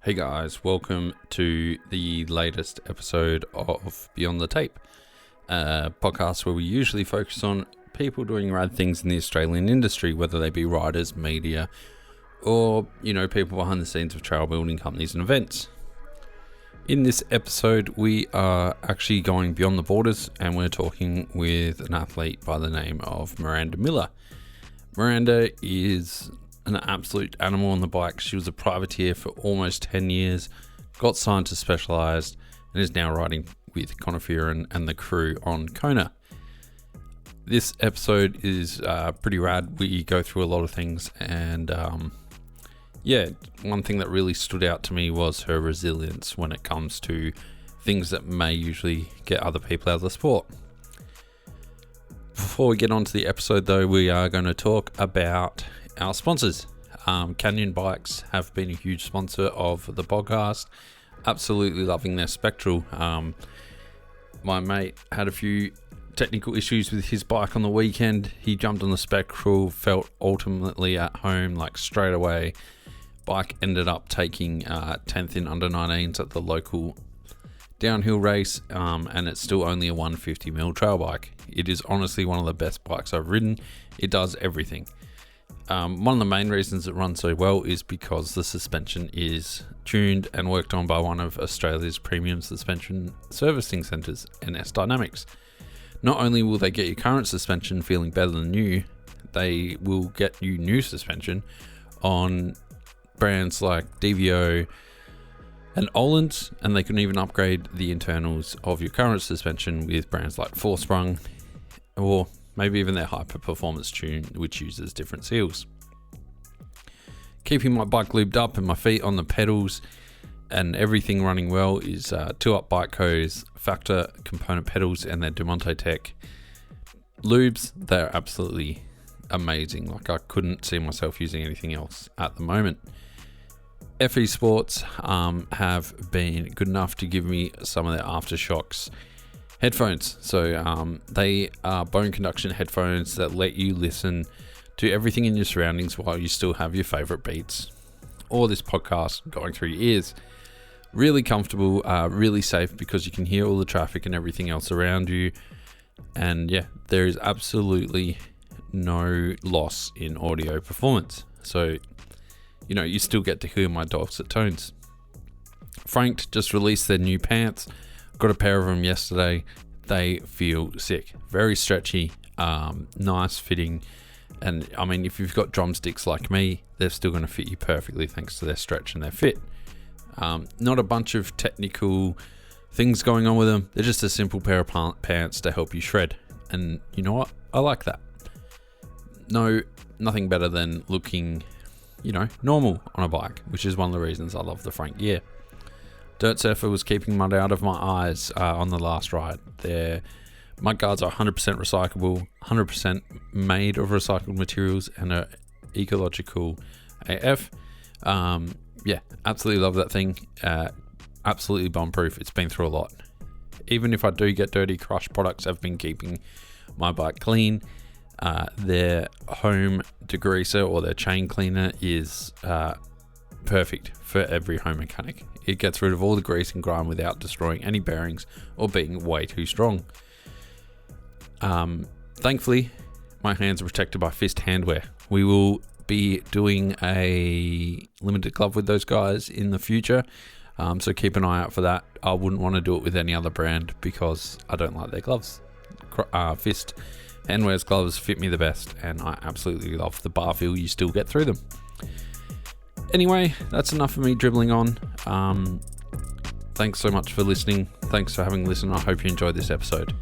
Hey guys, welcome to the latest episode of Beyond the Tape, a podcast where we usually focus on people doing rad things in the Australian industry, whether they be writers, media, or, people behind the scenes of trail building companies and events. In this episode, we are actually going beyond the borders and we're talking with an athlete by the name of Miranda Miller. Miranda is an absolute animal on the bike. She was a privateer for almost 10 years, got signed to Specialized, and is now riding with Connor Fearon and the crew on Kona. This episode is pretty rad. We go through a lot of things, and one thing that really stood out to me was her resilience when it comes to things that may usually get other people out of the sport. Before we get on to the episode, though, we are going to talk about our sponsors. Canyon Bikes have been a huge sponsor of the podcast. Absolutely loving their Spectral. My mate had a few technical issues with his bike on the weekend. He jumped on the Spectral, felt ultimately at home like straight away. Bike ended up taking 10th in under 19s at the local downhill race, and it's still only a 150mm trail bike. It is honestly one of the best bikes I've ridden. It does everything. One of the main reasons it runs so well is because the suspension is tuned and worked on by one of Australia's premium suspension servicing centres, NSDynamics. Not only will they get your current suspension feeling better than new, they will get you new suspension on brands like DVO and Oland, and they can even upgrade the internals of your current suspension with brands like Forsprung, or maybe even their hyper performance tune, which uses different seals. Keeping my bike lubed up and my feet on the pedals and everything running well is 2-Up Bike Co's Factor component pedals and their Dumonte Tech lubes. They're absolutely amazing. Like, I couldn't see myself using anything else at the moment. FE Sports have been good enough to give me some of their Aftershocks headphones. So they are bone conduction headphones that let you listen to everything in your surroundings while you still have your favorite beats or this podcast going through your ears. Really comfortable, really safe because you can hear all the traffic and everything else around you. And yeah, there is absolutely no loss in audio performance. So, you still get to hear my dulcet tones. Franked just released their new pants. Got a pair of them yesterday. They feel sick. Very stretchy, nice fitting. And I mean, if you've got drumsticks like me, they're still going to fit you perfectly thanks to their stretch and their fit. Not a bunch of technical things going on with them. They're just a simple pair of pants to help you shred. And you know what? I like that. No, nothing better than looking, normal on a bike, which is one of the reasons I love the Frank gear. Dirt Surfer was keeping mud out of my eyes on the last ride. Their mud guards are 100% recyclable, 100% made of recycled materials, and are ecological AF. Absolutely love that thing. Absolutely bomb-proof. It's been through a lot. Even if I do get dirty, Crush products have been keeping my bike clean. Their home degreaser or their chain cleaner is perfect for every home mechanic. It gets rid of all the grease and grime without destroying any bearings or being way too strong. Thankfully, my hands are protected by Fist handwear. We will be doing a limited glove with those guys in the future, so keep an eye out for that. I wouldn't want to do it with any other brand because I don't like their gloves. Fist handwear's gloves fit me the best, and I absolutely love the bar feel you still get through them. Anyway, that's enough of me dribbling on. Thanks so much for listening. Thanks for having listened. I hope you enjoyed this episode.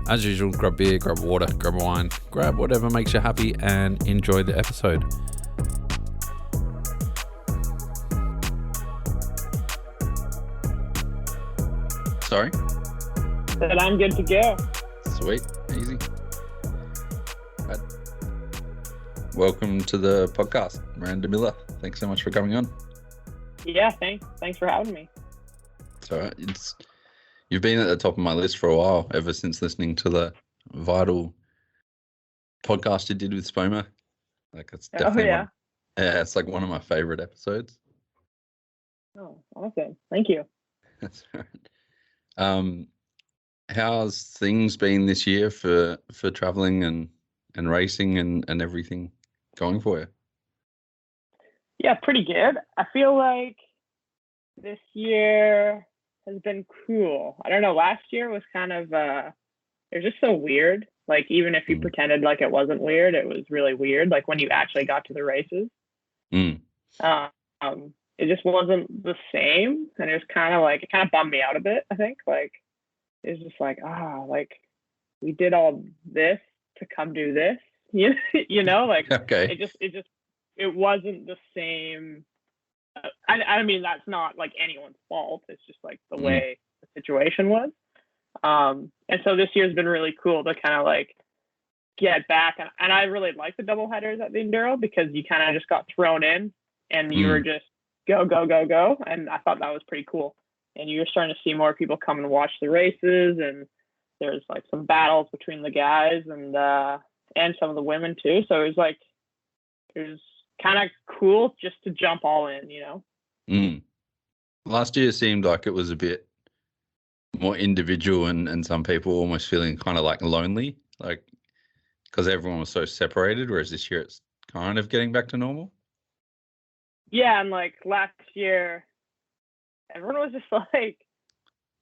As usual, grab beer, grab water, grab a wine, grab whatever makes you happy, and enjoy the episode. Sorry? That I'm good to go. Sweet. Easy. Right. Welcome to the podcast, Miranda Miller. Thanks so much for coming on. Yeah, thanks for having me. It's all right. You've been at the top of my list for a while, ever since listening to the Vital podcast you did with Spoma. Like, it's definitely yeah, it's like one of my favorite episodes. Oh, awesome. Thank you. That's all right. How's things been this year for traveling and racing and everything going for you? Yeah, pretty good. I feel like this year has been cool. I don't know. Last year was kind of it was just so weird. Like even if you pretended like it wasn't weird, it was really weird. Like when you actually got to the races, it just wasn't the same, and it was kind of like it kind of bummed me out a bit. I think like it was just like like we did all this to come do this, you know, like Okay. it wasn't the same. I mean, that's not like anyone's fault. It's just like the way the situation was. And so this year's been really cool to kind of like get back. And I really like the double headers at the Enduro because you kind of just got thrown in and you were just go, go, go, go. And I thought that was pretty cool. And you're starting to see more people come and watch the races. And there's like some battles between the guys and some of the women too. So it was kind of cool just to jump all in, you know? Last year seemed like it was a bit more individual and some people almost feeling kind of like lonely, like because everyone was so separated, whereas this year it's kind of getting back to normal. Yeah, and like last year, everyone was just like,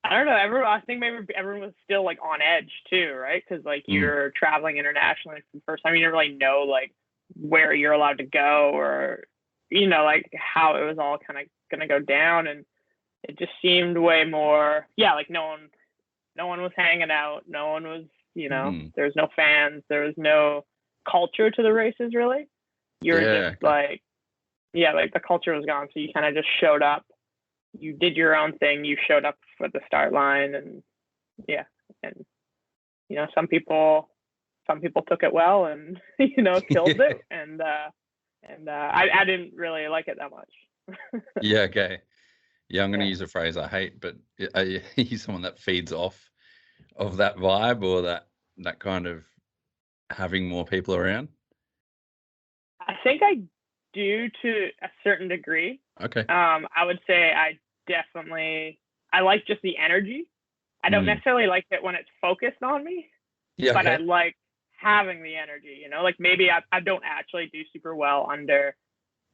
I don't know, I think maybe everyone was still like on edge too, right? Because like you're traveling internationally for the first time, you don't really know like where you're allowed to go or, you know, like how it was all kind of going to go down. And it just seemed way more, like no one was hanging out. No one was, you know, there was no fans. There was no culture to the races really. You were just like, like the culture was gone. So you kind of just showed up. You did your own thing. You showed up at the start line and and, you know, some people took it well and, you know, killed it. And I didn't really like it that much. Okay. Yeah, I'm going to use a phrase I hate, but are you someone that feeds off of that vibe or that kind of having more people around? I think I do to a certain degree. Okay. I would say I like just the energy. I don't necessarily like it when it's focused on me, but I like having the energy, you know, like maybe I don't actually do super well under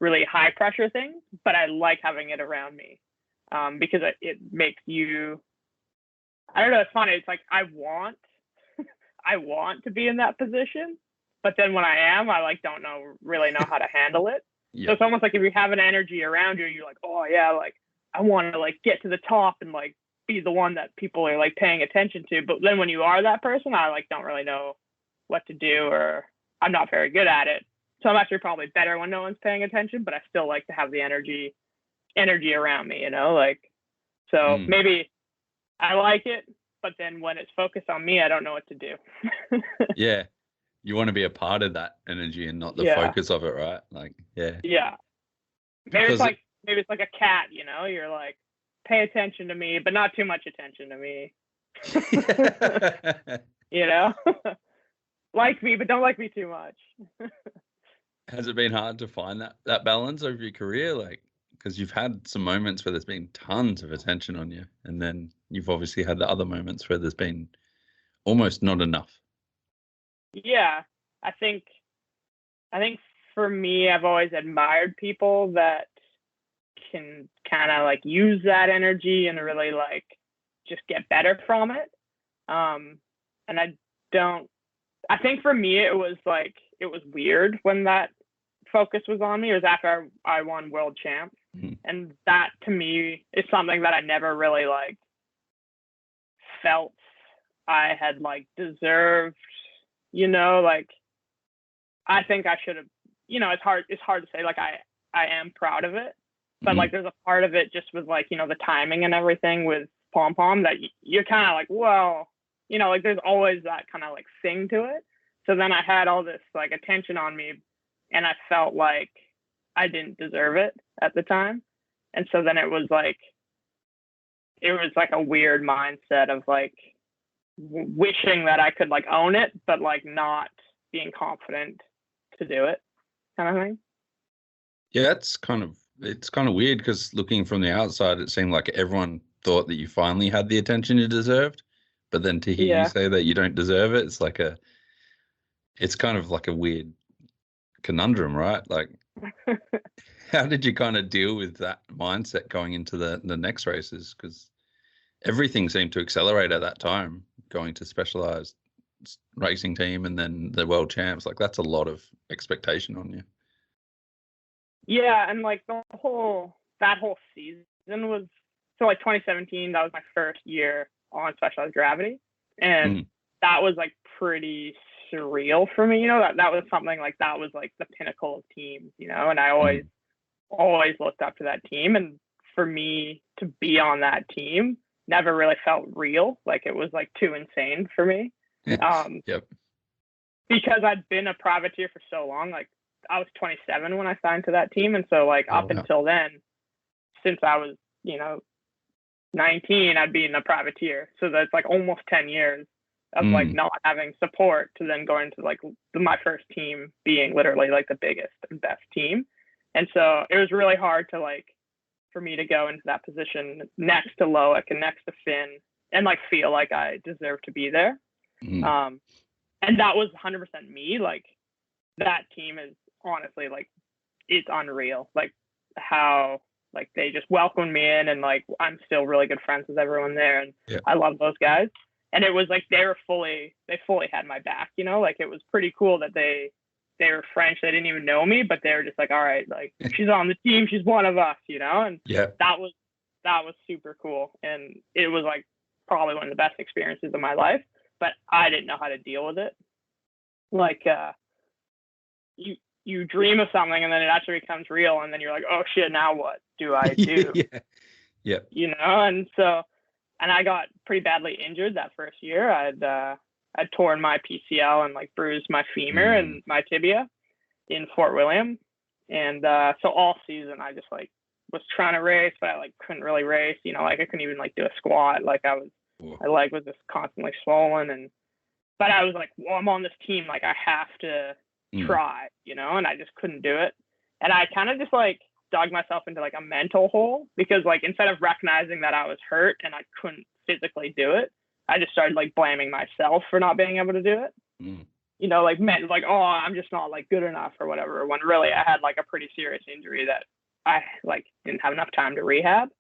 really high pressure things, but I like having it around me. Because it makes you, I don't know, it's funny. It's like, I want to be in that position, but then when I am, I like, don't really know how to handle it. Yep. So it's almost like if you have an energy around you, you're like, oh yeah, like I want to like get to the top and like be the one that people are like paying attention to. But then when you are that person, I like don't really know what to do, or I'm not very good at it. So I'm actually probably better when no one's paying attention, but I still like to have the energy around me, you know, like, so maybe I like it, but then when it's focused on me, I don't know what to do. Yeah. You want to be a part of that energy and not the focus of it, right? Like, yeah. Maybe it's like a cat, you know, you're like, pay attention to me, but not too much attention to me. You know, like me, but don't like me too much. Has it been hard to find that balance over your career? Like, because you've had some moments where there's been tons of attention on you, and then you've obviously had the other moments where there's been almost not enough. Yeah, I think for me, I've always admired people that can kind of like use that energy and really like just get better from it. And I think for me, it was weird when that focus was on me. It was after I won world champs. And that to me is something that I never really like felt I had like deserved, you know, like I think I should have, you know, it's hard to say, like I am proud of it, but like there's a part of it just with like, you know, the timing and everything with pom pom that you're kind of like, well, you know, like there's always that kind of like thing to it. So then I had all this like attention on me and I felt like I didn't deserve it at the time. And so then it was like a weird mindset of like wishing that I could like own it, but like not being confident to do it kind of thing. Yeah, it's kind of weird because looking from the outside, it seemed like everyone thought that you finally had the attention you deserved. But then to hear you Yeah. say that you don't deserve it, it's kind of like a weird conundrum, right? Like, how did you kind of deal with that mindset going into the next races? Because everything seemed to accelerate at that time, going to specialized racing team and then the world champs. Like, that's a lot of expectation on you. Yeah, and like that whole season was, so like 2017, that was my first year on Specialized Gravity, and that was like pretty surreal for me. You know, that was something like, that was like the pinnacle of teams. You know, and I always looked up to that team, and for me to be on that team never really felt real. Like, it was like too insane for me. Yep. Because I'd been a privateer for so long. Like, I was 27 when I signed to that team, and so like up until then, since I was 19, I'd been a privateer. So that's like almost 10 years of like not having support, to then going to like my first team being literally like the biggest and best team. And so it was really hard to like, for me to go into that position next to Loic and next to Finn and like feel like I deserve to be there. And that was 100% me. Like, that team is honestly like, it's unreal. Like, how like they just welcomed me in, and like I'm still really good friends with everyone there, and I love those guys. And it was like they fully had my back, you know. Like, it was pretty cool that they were French. They didn't even know me, but they were just like, all right, like, she's on the team, she's one of us, you know. And that was super cool, and it was like probably one of the best experiences of my life. But I didn't know how to deal with it. Like, you dream of something, and then it actually becomes real, and then you're like, oh shit, now what do I do? You know. And so, and I got pretty badly injured that first year. I'd torn my PCL and like bruised my femur and my tibia in Fort William. And so all season I just like was trying to race, but I like couldn't really race, you know. Like, I couldn't even like do a squat. Like, my leg was just constantly swollen, but I was like, well, I'm on this team, like I have to try, you know. And I just couldn't do it. And I kind of just like dug myself into like a mental hole, because like instead of recognizing that I was hurt and I couldn't physically do it, I just started like blaming myself for not being able to do it. You know, like oh, I'm just not like good enough or whatever, when really I had like a pretty serious injury that I like didn't have enough time to rehab.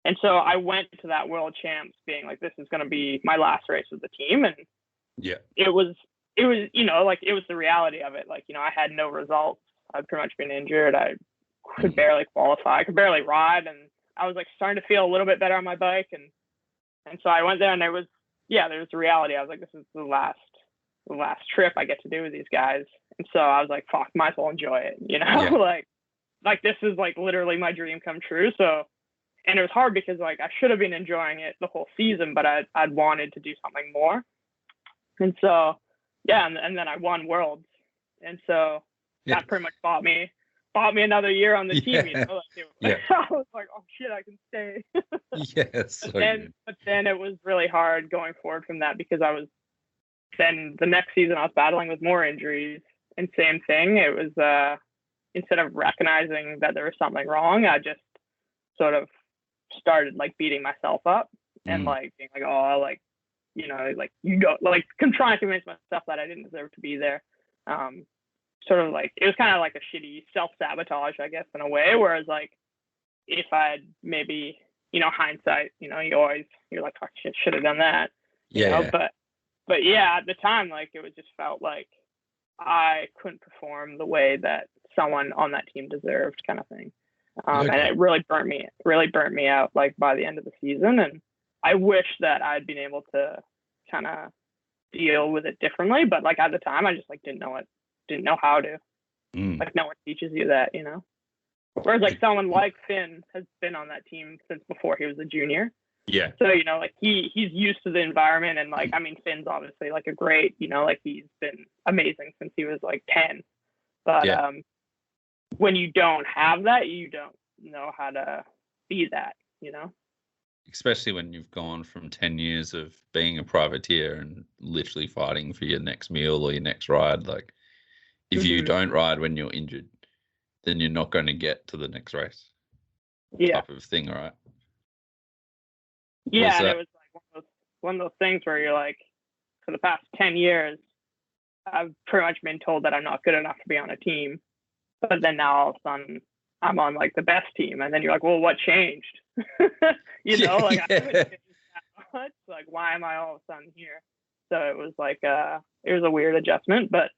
And so I went to that world champs being like, this is going to be my last race with the team. And it was, you know, like, it was the reality of it. Like, you know, I had no results. I'd pretty much been injured. I could barely qualify. I could barely ride. And I was like starting to feel a little bit better on my bike. And so I went there, and there was the reality. I was like, this is the last trip I get to do with these guys. And so I was like, fuck, might as well enjoy it, you know. like this is like literally my dream come true. So, and it was hard because like I should have been enjoying it the whole season, but I'd wanted to do something more. And so, and then I won Worlds. And so that pretty much bought me another year on the team, you know. Like, I was like, oh shit, I can stay. But then it was really hard going forward from that, because then the next season I was battling with more injuries, and same thing. It was instead of recognizing that there was something wrong, I just sort of started like beating myself up and like being like, oh, like, you know, like, you don't, like, trying to convince myself that I didn't deserve to be there. Sort of like, it was kind of like a shitty self-sabotage, I guess, in a way. Whereas like, if I'd maybe, you know, hindsight, you know, you're like, oh shit, should have done that. You know? But yeah, at the time, like, it was just felt like I couldn't perform the way that someone on that team deserved, kind of thing. And it really burnt me out, like, by the end of the season. And I wish that I'd been able to kind of deal with it differently. But like, at the time, I just like didn't know how to. Like, no one teaches you that, you know. Whereas like someone like Finn has been on that team since before he was a junior. Yeah. So, you know, like he's used to the environment, and like, I mean, Finn's obviously like a great, you know, like he's been amazing since he was like 10. But when you don't have that, you don't know how to be that, you know. Especially when you've gone from 10 years of being a privateer and literally fighting for your next meal or your next ride. Like, if you don't ride when you're injured, then you're not going to get to the next race. Yeah. Type of thing, right? Yeah, and it was like one of those things where you're like, for the past 10 years, I've pretty much been told that I'm not good enough to be on a team. But then now all of a sudden I'm on like the best team. And then you're like, well, what changed? You know, like I haven't changed that much. Like, why am I all of a sudden here? So it was like, it was a weird adjustment. But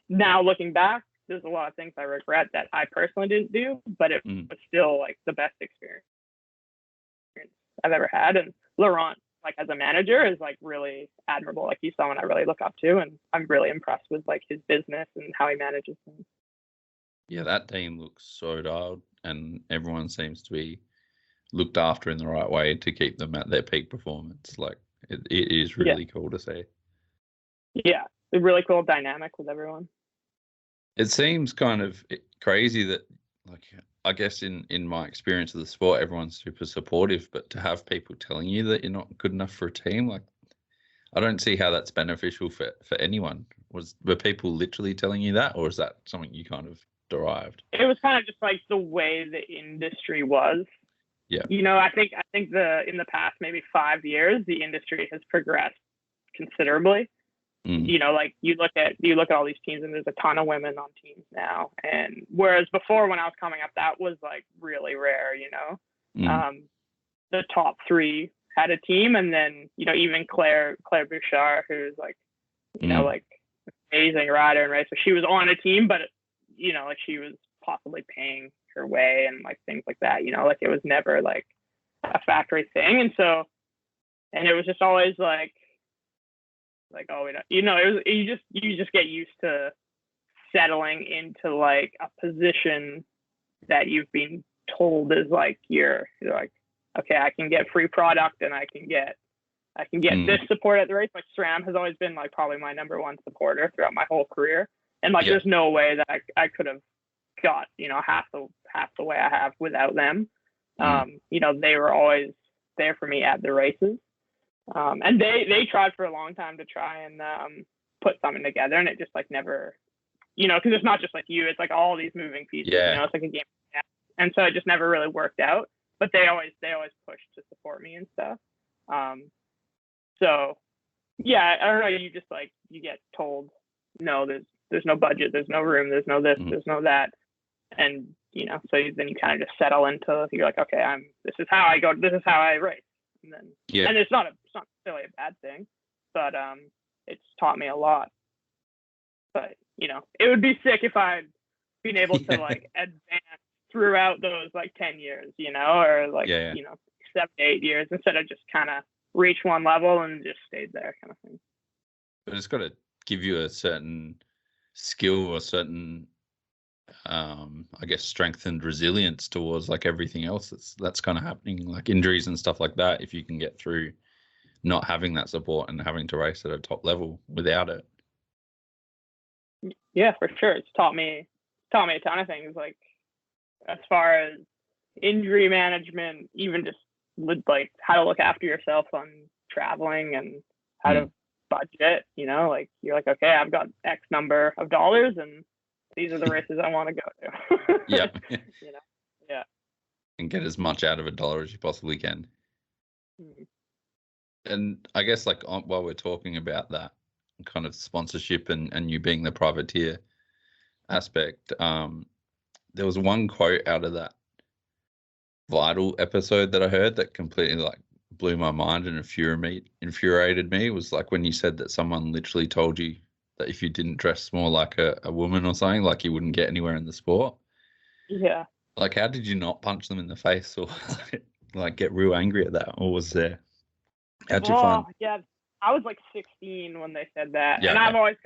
now looking back, there's a lot of things I regret that I personally didn't do, but it was still like the best experience I've ever had. And Laurent, like as a manager, is like really admirable. Like he's someone I really look up to, and I'm really impressed with like his business and how he manages things. Yeah, that team looks so dialed, and everyone seems to be looked after in the right way to keep them at their peak performance. Like it is really cool to see. Yeah, a really cool dynamic with everyone. It seems kind of crazy that, like, I guess in my experience of the sport, everyone's super supportive, but to have people telling you that you're not good enough for a team, like, I don't see how that's beneficial for anyone. Were people literally telling you that, or is that something you kind of derived? It was kind of just like the way the industry was. Yeah. You know, I think in the past maybe 5 years, the industry has progressed considerably. You know, like you look at all these teams, and there's a ton of women on teams now. And whereas before, when I was coming up, that was like really rare. You know, the top 3 had a team, and then you know even Claire Bouchard, who's like you know like amazing rider and racer, she was on a team, but you know like she was possibly paying her way and like things like that. You know, like it was never like a factory thing, and it was just always like oh, we don't, you know, it was you just get used to settling into like a position that you've been told is like you're like, okay, I can get free product and I can get this support at the race. Like SRAM has always been like probably my number one supporter throughout my whole career, and like there's no way that I could have got you know half the way I have without them. You know, they were always there for me at the races. And they tried for a long time to try and put something together, and it just like never, you know, because it's not just like you, it's like all these moving pieces. You know, it's like a game, and so it just never really worked out. But they always pushed to support me and stuff. So yeah, I don't know. You just like you get told no, there's no budget, there's no room, there's no this, there's no that, and you know, so then you kind of just settle into you're like, okay, this is how I go, this is how I race. And then, and it's not necessarily a bad thing, but it's taught me a lot. But you know, it would be sick if I'd been able to like advance throughout those like 10 years, you know, or like you know 7 8 years instead of just kind of reach one level and just stayed there kind of thing. But it's got to give you a certain skill or certain I guess strength and resilience towards like everything else that's kind of happening, like injuries and stuff like that. If you can get through not having that support and having to race at a top level without it. Yeah, for sure. It's taught me a ton of things, like as far as injury management, even just like how to look after yourself on traveling and how to budget, you know, like you're like, okay, I've got X number of dollars and these are the races I want to go to. You know, and get as much out of $1 as you possibly can. And I guess like while we're talking about that kind of sponsorship and you being the privateer aspect, there was one quote out of that Vital episode that I heard that completely like blew my mind and infuriated me. It was like when you said that someone literally told you that if you didn't dress more like a woman or something, like you wouldn't get anywhere in the sport. Yeah. Like, how did you not punch them in the face or like get real angry at that? Or was there? How'd you find? Yeah, I was like 16 when they said that, yeah, and I've always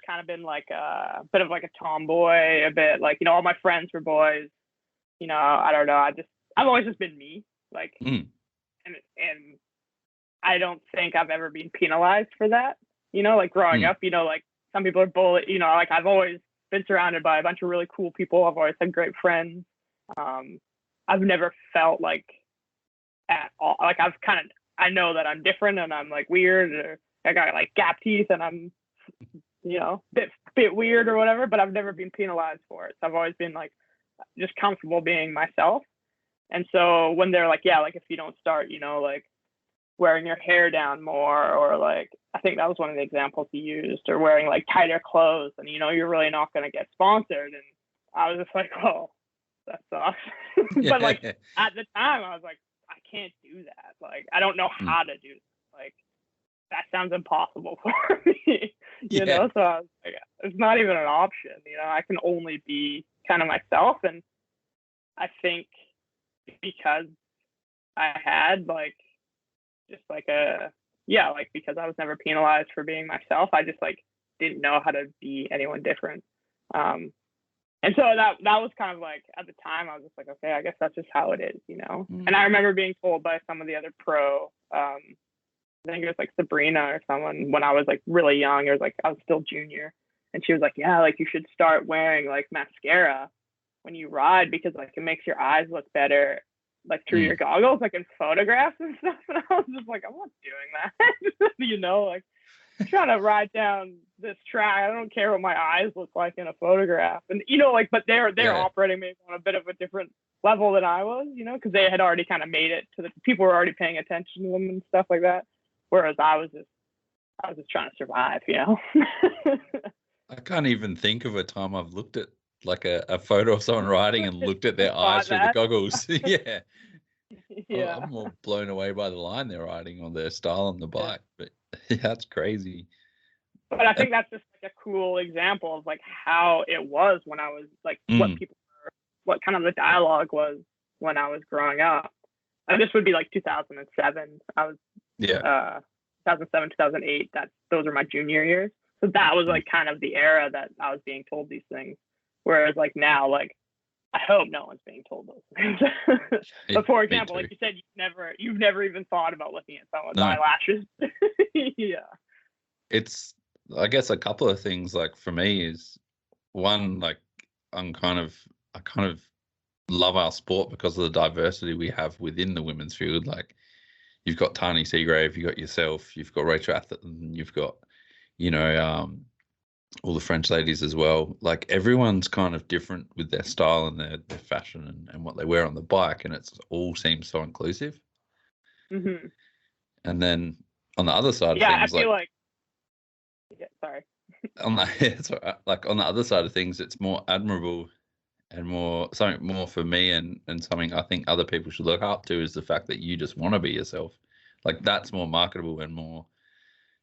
kind of been like a bit of like a tomboy, a bit like, you know, all my friends were boys. You know, I don't know. I've always just been me, like, and I don't think I've ever been penalized for that. You know, like growing up, you know, like some people are bullied, you know, like I've always been surrounded by a bunch of really cool people. I've always had great friends. I've never felt like at all, like I know that I'm different and I'm like weird, or I got like gap teeth and I'm bit weird or whatever, but I've never been penalized for it. So I've always been like just comfortable being myself. And so when they're like, yeah, like if you don't start, like wearing your hair down more, or like, I think that was one of the examples he used, or wearing like tighter clothes, and you're really not going to get sponsored. And I was just like, oh, that sucks. But like at the time I was like, I can't do that. Like, I don't know how to do that. Like, that sounds impossible for me, you know? So I was like, it's not even an option, I can only be kind of myself. And I think because I had like, just like because I was never penalized for being myself, I just like didn't know how to be anyone different. And so that was kind of like, at the time, I was just like, okay, I guess that's just how it is, And I remember being told by some of the other pro, I think it was like Sabrina or someone, when I was like really young, it was like I was still junior, and she was like, yeah, like you should start wearing like mascara when you ride, because like it makes your eyes look better, like through your goggles, like in photographs and stuff. And I was just like, I'm not doing that. Like trying to ride down this track, I don't care what my eyes look like in a photograph. And like, but they're operating maybe on a bit of a different level than I was, because they had already kind of made it to the people were already paying attention to them and stuff like that. Whereas I was just trying to survive, I can't even think of a time I've looked at like a photo of someone riding and looked at their eyes through the goggles. Yeah. I'm more blown away by the line they're riding on their style on the bike. But that's crazy. But I think that's just like a cool example of like how it was when I was like what kind of the dialogue was when I was growing up. And this would be like 2007. I was 2007, 2008. Those are my junior years. So that was like kind of the era that I was being told these things. Whereas like now, like I hope no one's being told those things. But for example, like you said, you've never even thought about looking at someone's eyelashes. Yeah. It's, I guess, a couple of things. Like for me is one, like I kind of love our sport because of the diversity we have within the women's field. Like you've got Tani Seagrave, you've got yourself, you've got Rachel Atherton, you've got, all the French ladies as well. Like everyone's kind of different with their style and their fashion and what they wear on the bike, and it's all seems so inclusive. Mm-hmm. And then on the other side of things, I feel like sorry. On the other side of things, it's more admirable and something more for me, and something I think other people should look up to is the fact that you just want to be yourself. Like that's more marketable and more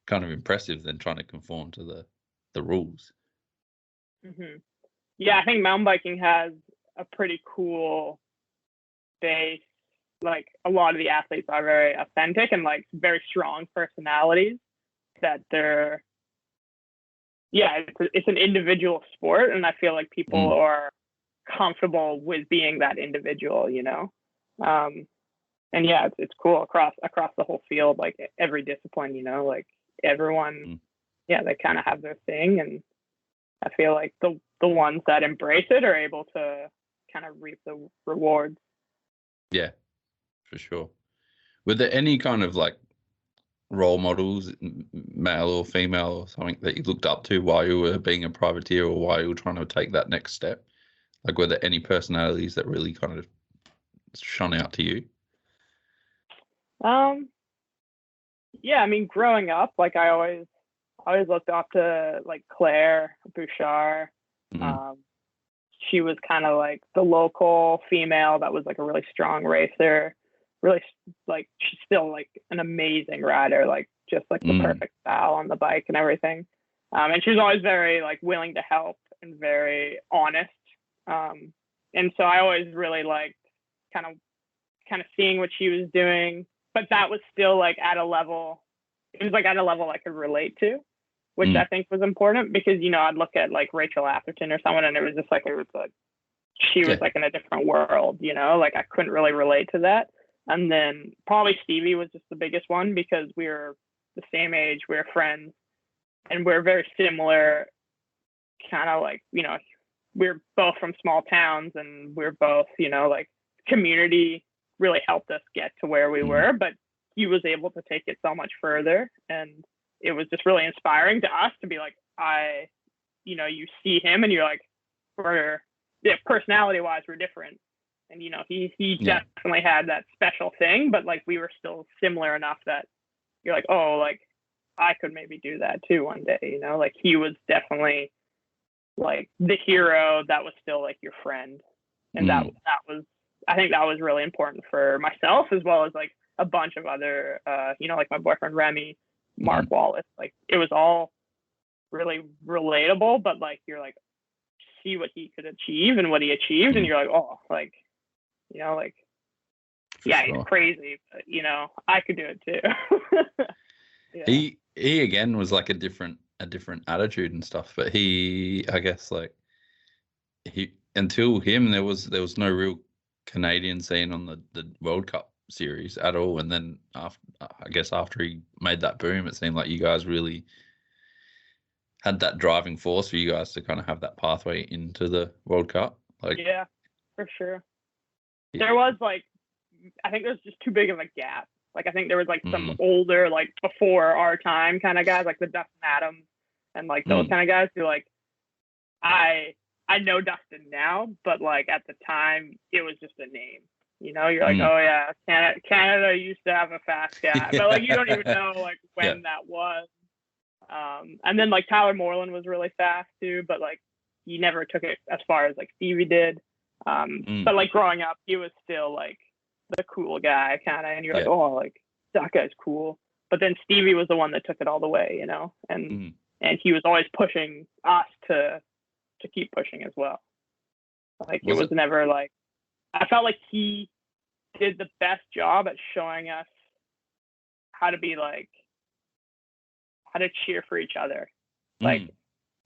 kind of impressive than trying to conform to the rules. Mm-hmm. Yeah, I think mountain biking has a pretty cool base. Like a lot of the athletes are very authentic and like very strong personalities that they're, it's an individual sport. And I feel like people are comfortable with being that individual, and it's cool across the whole field, like every discipline, like everyone, they kind of have their thing. And I feel like the ones that embrace it are able to kind of reap the rewards. Yeah, for sure. Were there any kind of like role models, male or female, or something that you looked up to while you were being a privateer or while you were trying to take that next step? Like, were there any personalities that really kind of shone out to you? Yeah, I mean, growing up, like I always looked up to like Claire Bouchard. She was kind of like the local female that was like a really strong racer. Really, like she's still like an amazing rider, like just like the perfect style on the bike and everything. And she was always very like willing to help and very honest. And so I always really liked kind of seeing what she was doing, but that was still like at a level. It was like at a level I could relate to, which I think was important because, I'd look at like Rachel Atherton or someone and it was just like, she was like in a different world, like I couldn't really relate to that. And then probably Stevie was just the biggest one because we were the same age, we were friends, and we're very similar, kind of like, we're both from small towns and we're both, like community really helped us get to where we were, but he was able to take it so much further. And it was just really inspiring to us to be like, you see him and you're like, personality wise, we're different. And, he definitely had that special thing, but like we were still similar enough that you're like, oh, like I could maybe do that too one day, like he was definitely like the hero that was still like your friend. And that was, I think that was really important for myself, as well as like a bunch of other, like my boyfriend Remy, Mark Wallace, like it was all really relatable, but like you're like, see what he could achieve and what he achieved, and you're like, oh, like, like, yeah, he's crazy, but I could do it too. Yeah. He again was like a different attitude and stuff, but I guess like until him there was no real Canadian scene on the World Cup series at all, and then after he made that boom, it seemed like you guys really had that driving force for you guys to kind of have that pathway into the World Cup. Like, yeah, for sure. Yeah. There was like, I think there's just too big of a gap. Like, I think there was like some older, like before our time kind of guys, like the Dustin Adams and like those kind of guys who like, I know Dustin now, but like at the time it was just a name. You're like, oh yeah, Canada used to have a fast guy, but like you don't even know like when that was. And then like Tyler Moreland was really fast too, but like he never took it as far as like Stevie did. But like growing up, he was still like the cool guy kind of, and you're like, oh, like that guy's cool. But then Stevie was the one that took it all the way, and he was always pushing us to keep pushing as well. Like it was never like, I felt like he did the best job at showing us how to be like, how to cheer for each other. Like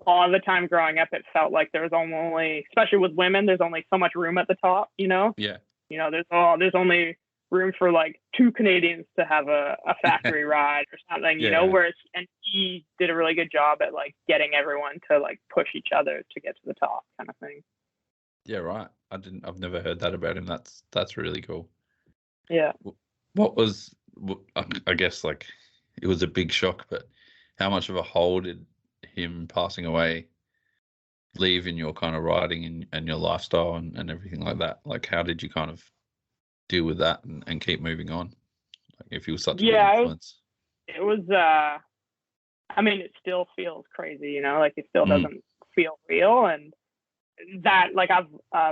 all the time growing up, it felt like there was only, especially with women, there's only so much room at the top, Yeah. There's only room for like 2 Canadians to have a factory ride or something, whereas, and he did a really good job at like getting everyone to like push each other to get to the top kind of thing. Yeah, right. I've never heard that about him. That's really cool. Yeah. I guess like it was a big shock, but how much of a hole did him passing away leave in your kind of riding and your lifestyle and everything like that? Like, how did you kind of deal with that and keep moving on? Like, if he was such a big influence. It was, I mean, it still feels crazy, like it still doesn't feel real. And that, like I've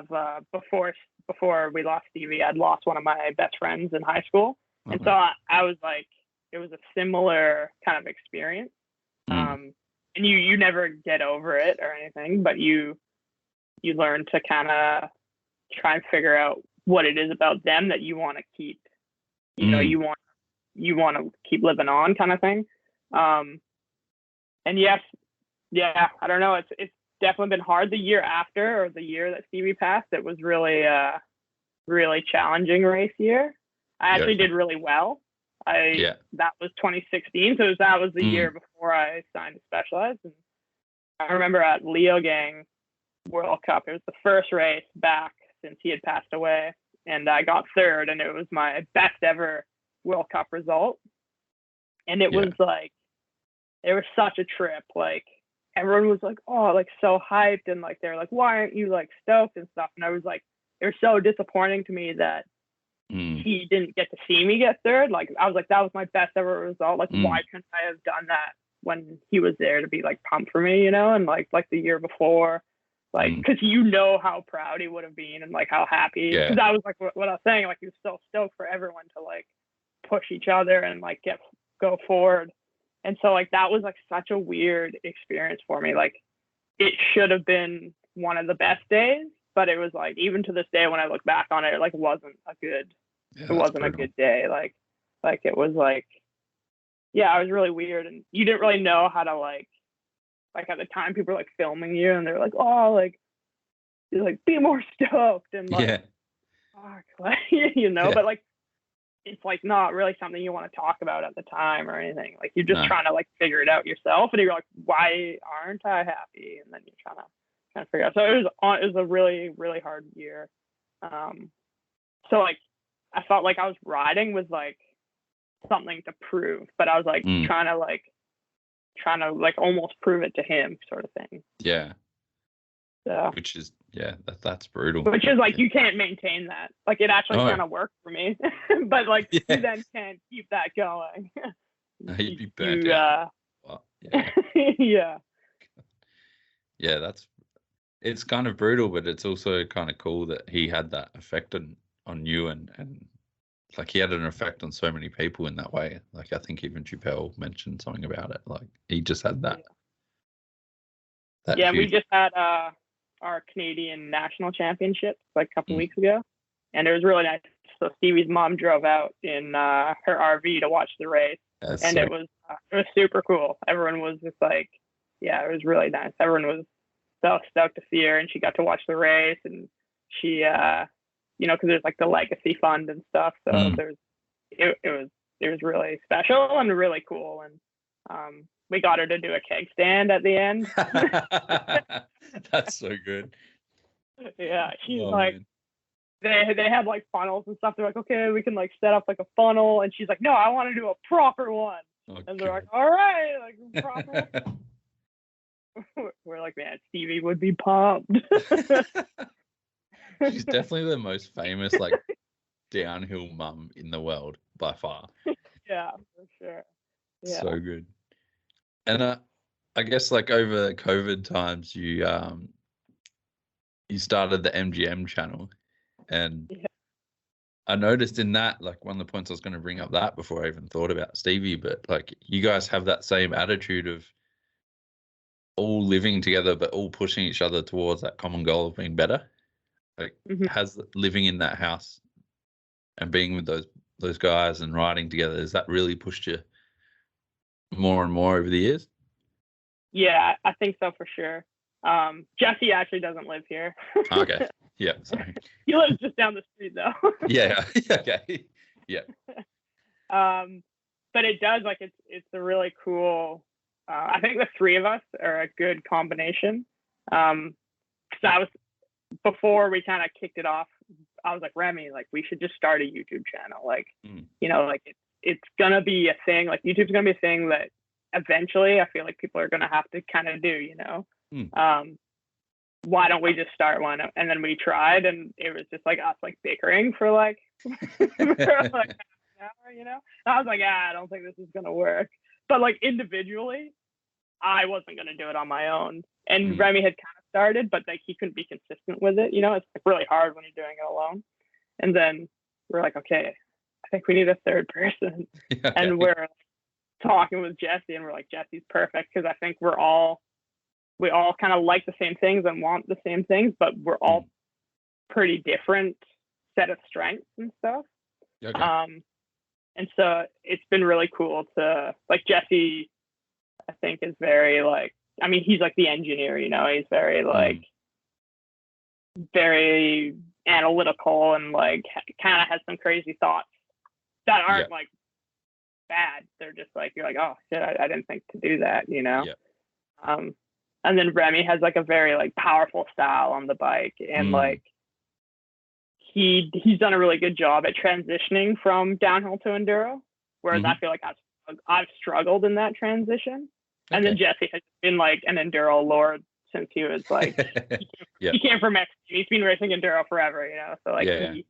before we lost Stevie, I'd lost one of my best friends in high school. And so I was like, it was a similar kind of experience. And you never get over it or anything, but you learn to kind of try and figure out what it is about them that you want to keep, you want to keep living on kind of thing. And yes, yeah, I don't know. It's definitely been hard. The year after, or the year that Stevie passed, it was really, really challenging race year. I actually did really well. That was 2016. So that was the year before I signed to Specialized. And I remember at Leogang World Cup, it was the first race back since he had passed away. And I got 3rd, and it was my best ever World Cup result. And it was like, it was such a trip. Like everyone was like, oh, like so hyped. And like, they're like, why aren't you like stoked and stuff? And I was like, it was so disappointing to me that he didn't get to see me get 3rd. Like I was like, that was my best ever result. Like why couldn't I have done that when he was there to be like pumped for me, and like the year before, like because how proud he would have been and like how happy, because I was like what I was saying, like he was so stoked for everyone to like push each other and like go forward. And so like that was like such a weird experience for me. Like it should have been one of the best days, but it was like, even to this day when I look back on it, like wasn't a good day. Like it was like, yeah, it was really weird, and you didn't really know how to like at the time people were like filming you and they're like, oh, like you're like, be more stoked, and like fuck, like, but like it's like not really something you want to talk about at the time or anything. Like you're just trying to like figure it out yourself, and you're like, why aren't I happy? And then you're trying to figure out. So it was a really, really hard year. So like I felt like I was riding with like something to prove, but I was like trying to like trying to like almost prove it to him, sort of thing. Yeah. So, Which is that's brutal. which is like you can't maintain that. Like it actually kind of worked for me, but like you then can't keep that going. No, you'd be burnt out. Well, yeah. Yeah. Yeah, it's kind of brutal, but it's also kind of cool that he had that effect on you and like he had an effect on so many people in that way. Like I think even Chappelle mentioned something about it. Like he just had that. Yeah, we just had our Canadian national championship like a couple weeks ago, and it was really nice. So Stevie's mom drove out in her RV to watch the race, and it was super cool. Everyone was just like, yeah, it was really nice. Everyone was so stoked to see her, and she got to watch the race, and she, you know, because there's like the legacy fund and stuff. So it was really special and really cool, and we got her to do a keg stand at the end. That's so good. Yeah, she's like, man. They had like funnels and stuff. They're like, okay, we can like set up like a funnel, and she's like, no, I want to do a proper one. And they're like, all right, like proper. We're like, man, Stevie would be pumped. She's definitely the most famous like downhill mum in the world by far. Yeah, for sure. Yeah. So good. And I guess like over COVID times, you started the MGM channel, and I noticed in that, like one of the points I was going to bring up that before I even thought about Stevie, but like you guys have that same attitude of all living together, but all pushing each other towards that common goal of being better. Like has living in that house and being with those guys and riding together, has that really pushed you more and more over the years? Yeah, I think so for sure. Jesse actually doesn't live here. Okay. Yeah. Sorry. He lives just down the street though. Yeah. Okay. Yeah. But it does, like, it's a really cool. I think the three of us are a good combination. Because before we kind of kicked it off, I was like, Remy, like we should just start a YouTube channel. Like, you know, like it's gonna be a thing. Like YouTube's gonna be a thing that eventually I feel like people are gonna have to kind of do. You know, why don't we just start one? And then we tried, and it was just like us like bickering for like, for like half an hour. You know, and I was like, I don't think this is gonna work. But like individually, I wasn't gonna do it on my own. And Remy had kind of started, but like he couldn't be consistent with it. You know, it's like really hard when you're doing it alone. And then we're like, okay, I think we need a third person. Okay. And we're like, talking with Jesse, and we're like, Jesse's perfect because I think we all kind of like the same things and want the same things, but we're all pretty different set of strengths and stuff. Okay. And so it's been really cool to like Jesse, I think is very like, I mean, he's like the engineer, you know, he's very like, very analytical and like kind of has some crazy thoughts that aren't like bad. They're just like, you're like, oh shit, I didn't think to do that, you know? And then Remy has like a very like powerful style on the bike, and like he's done a really good job at transitioning from downhill to enduro, whereas I feel like I've struggled in that transition. And then Jesse has been like an enduro lord since he was like, he came from Mexico. He's been racing enduro forever, you know? So like he's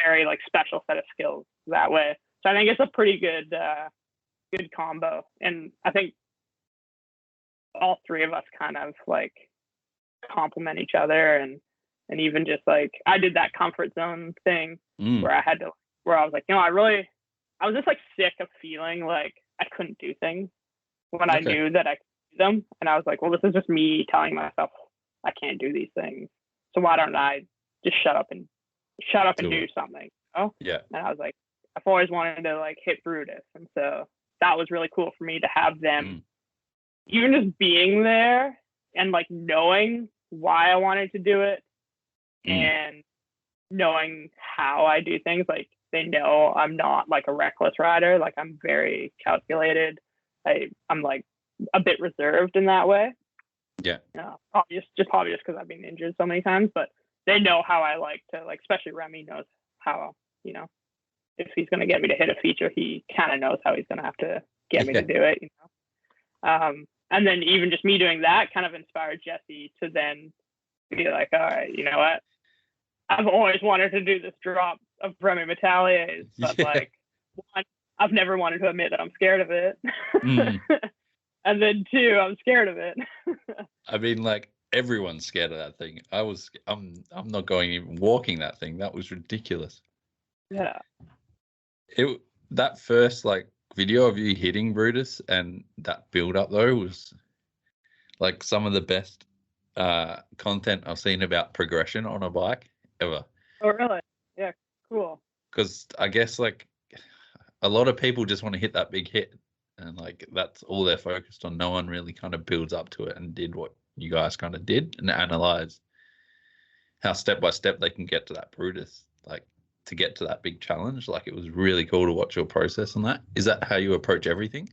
very like special set of skills that way. So I think it's a pretty good combo. And I think all three of us kind of like complement each other, and even just like, I did that comfort zone thing where I was like, you know, I was just like sick of feeling like I couldn't do things when I knew that I could do them. And I was like, well, this is just me telling myself I can't do these things. So why don't I just shut up and do something? You know? Yeah. And I was like, I've always wanted to like hit Brutus. And so that was really cool for me to have them even just being there and like knowing why I wanted to do it and knowing how I do things. Like they know I'm not like a reckless rider. Like I'm very calculated. I'm like a bit reserved in that way. Yeah. Obvious because I've been injured so many times, but they know how I like to, like, especially Remy knows how, you know, if he's going to get me to hit a feature, he kind of knows how he's going to have to get me to do it, you know? And then even just me doing that kind of inspired Jesse to then be like, all right, you know what? I've always wanted to do this drop of Remy Metalliers, but like, one, I've never wanted to admit that I'm scared of it. And then two, I'm scared of it. I mean, like, everyone's scared of that thing. I'm not going even walking that thing. That was ridiculous. Yeah. That first like video of you hitting Brutus and that build up though was like some of the best content I've seen about progression on a bike ever. Oh, really? Yeah, cool. Because I guess like a lot of people just want to hit that big hit, and like that's all they're focused on. No one really kind of builds up to it and did what you guys kind of did and analyze how step by step they can get to that Brutus, like to get to that big challenge. Like it was really cool to watch your process on that. Is that how you approach everything?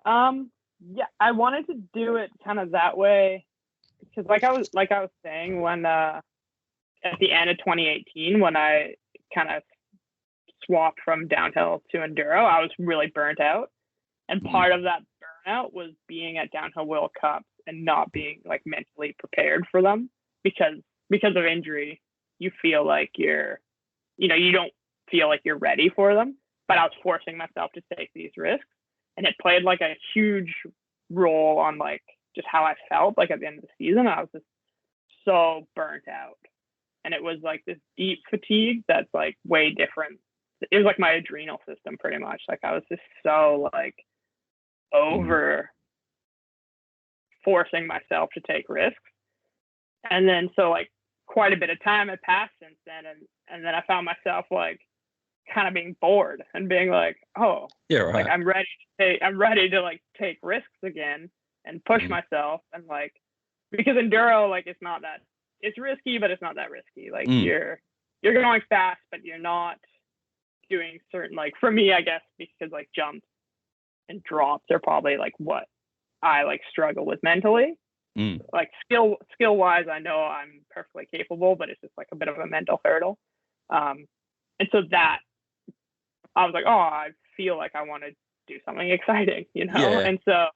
Yeah, I wanted to do it kind of that way because like I was saying when at the end of 2018 when I kind of swapped from downhill to enduro, I was really burnt out, and part of that burnout was being at downhill World Cups and not being like mentally prepared for them because of injury. You feel like you don't feel like you're ready for them, but I was forcing myself to take these risks, and it played like a huge role on like just how I felt like at the end of the season. I was just so burnt out, and it was like this deep fatigue that's like way different. It was like my adrenal system pretty much. Like I was just so like over forcing myself to take risks. And then so like quite a bit of time had passed since then, and then I found myself like kind of being bored and being like, oh yeah, right. Like I'm ready to like take risks again and push myself, and like because enduro like it's risky, but it's not that risky. Like you're going fast, but you're not doing certain, like for me I guess, because like jumps and drops are probably like what I like struggle with mentally. Like skill wise I know I'm perfectly capable, but it's just like a bit of a mental hurdle. And so that I was like, oh, I feel like I want to do something exciting, you know? Yeah. And so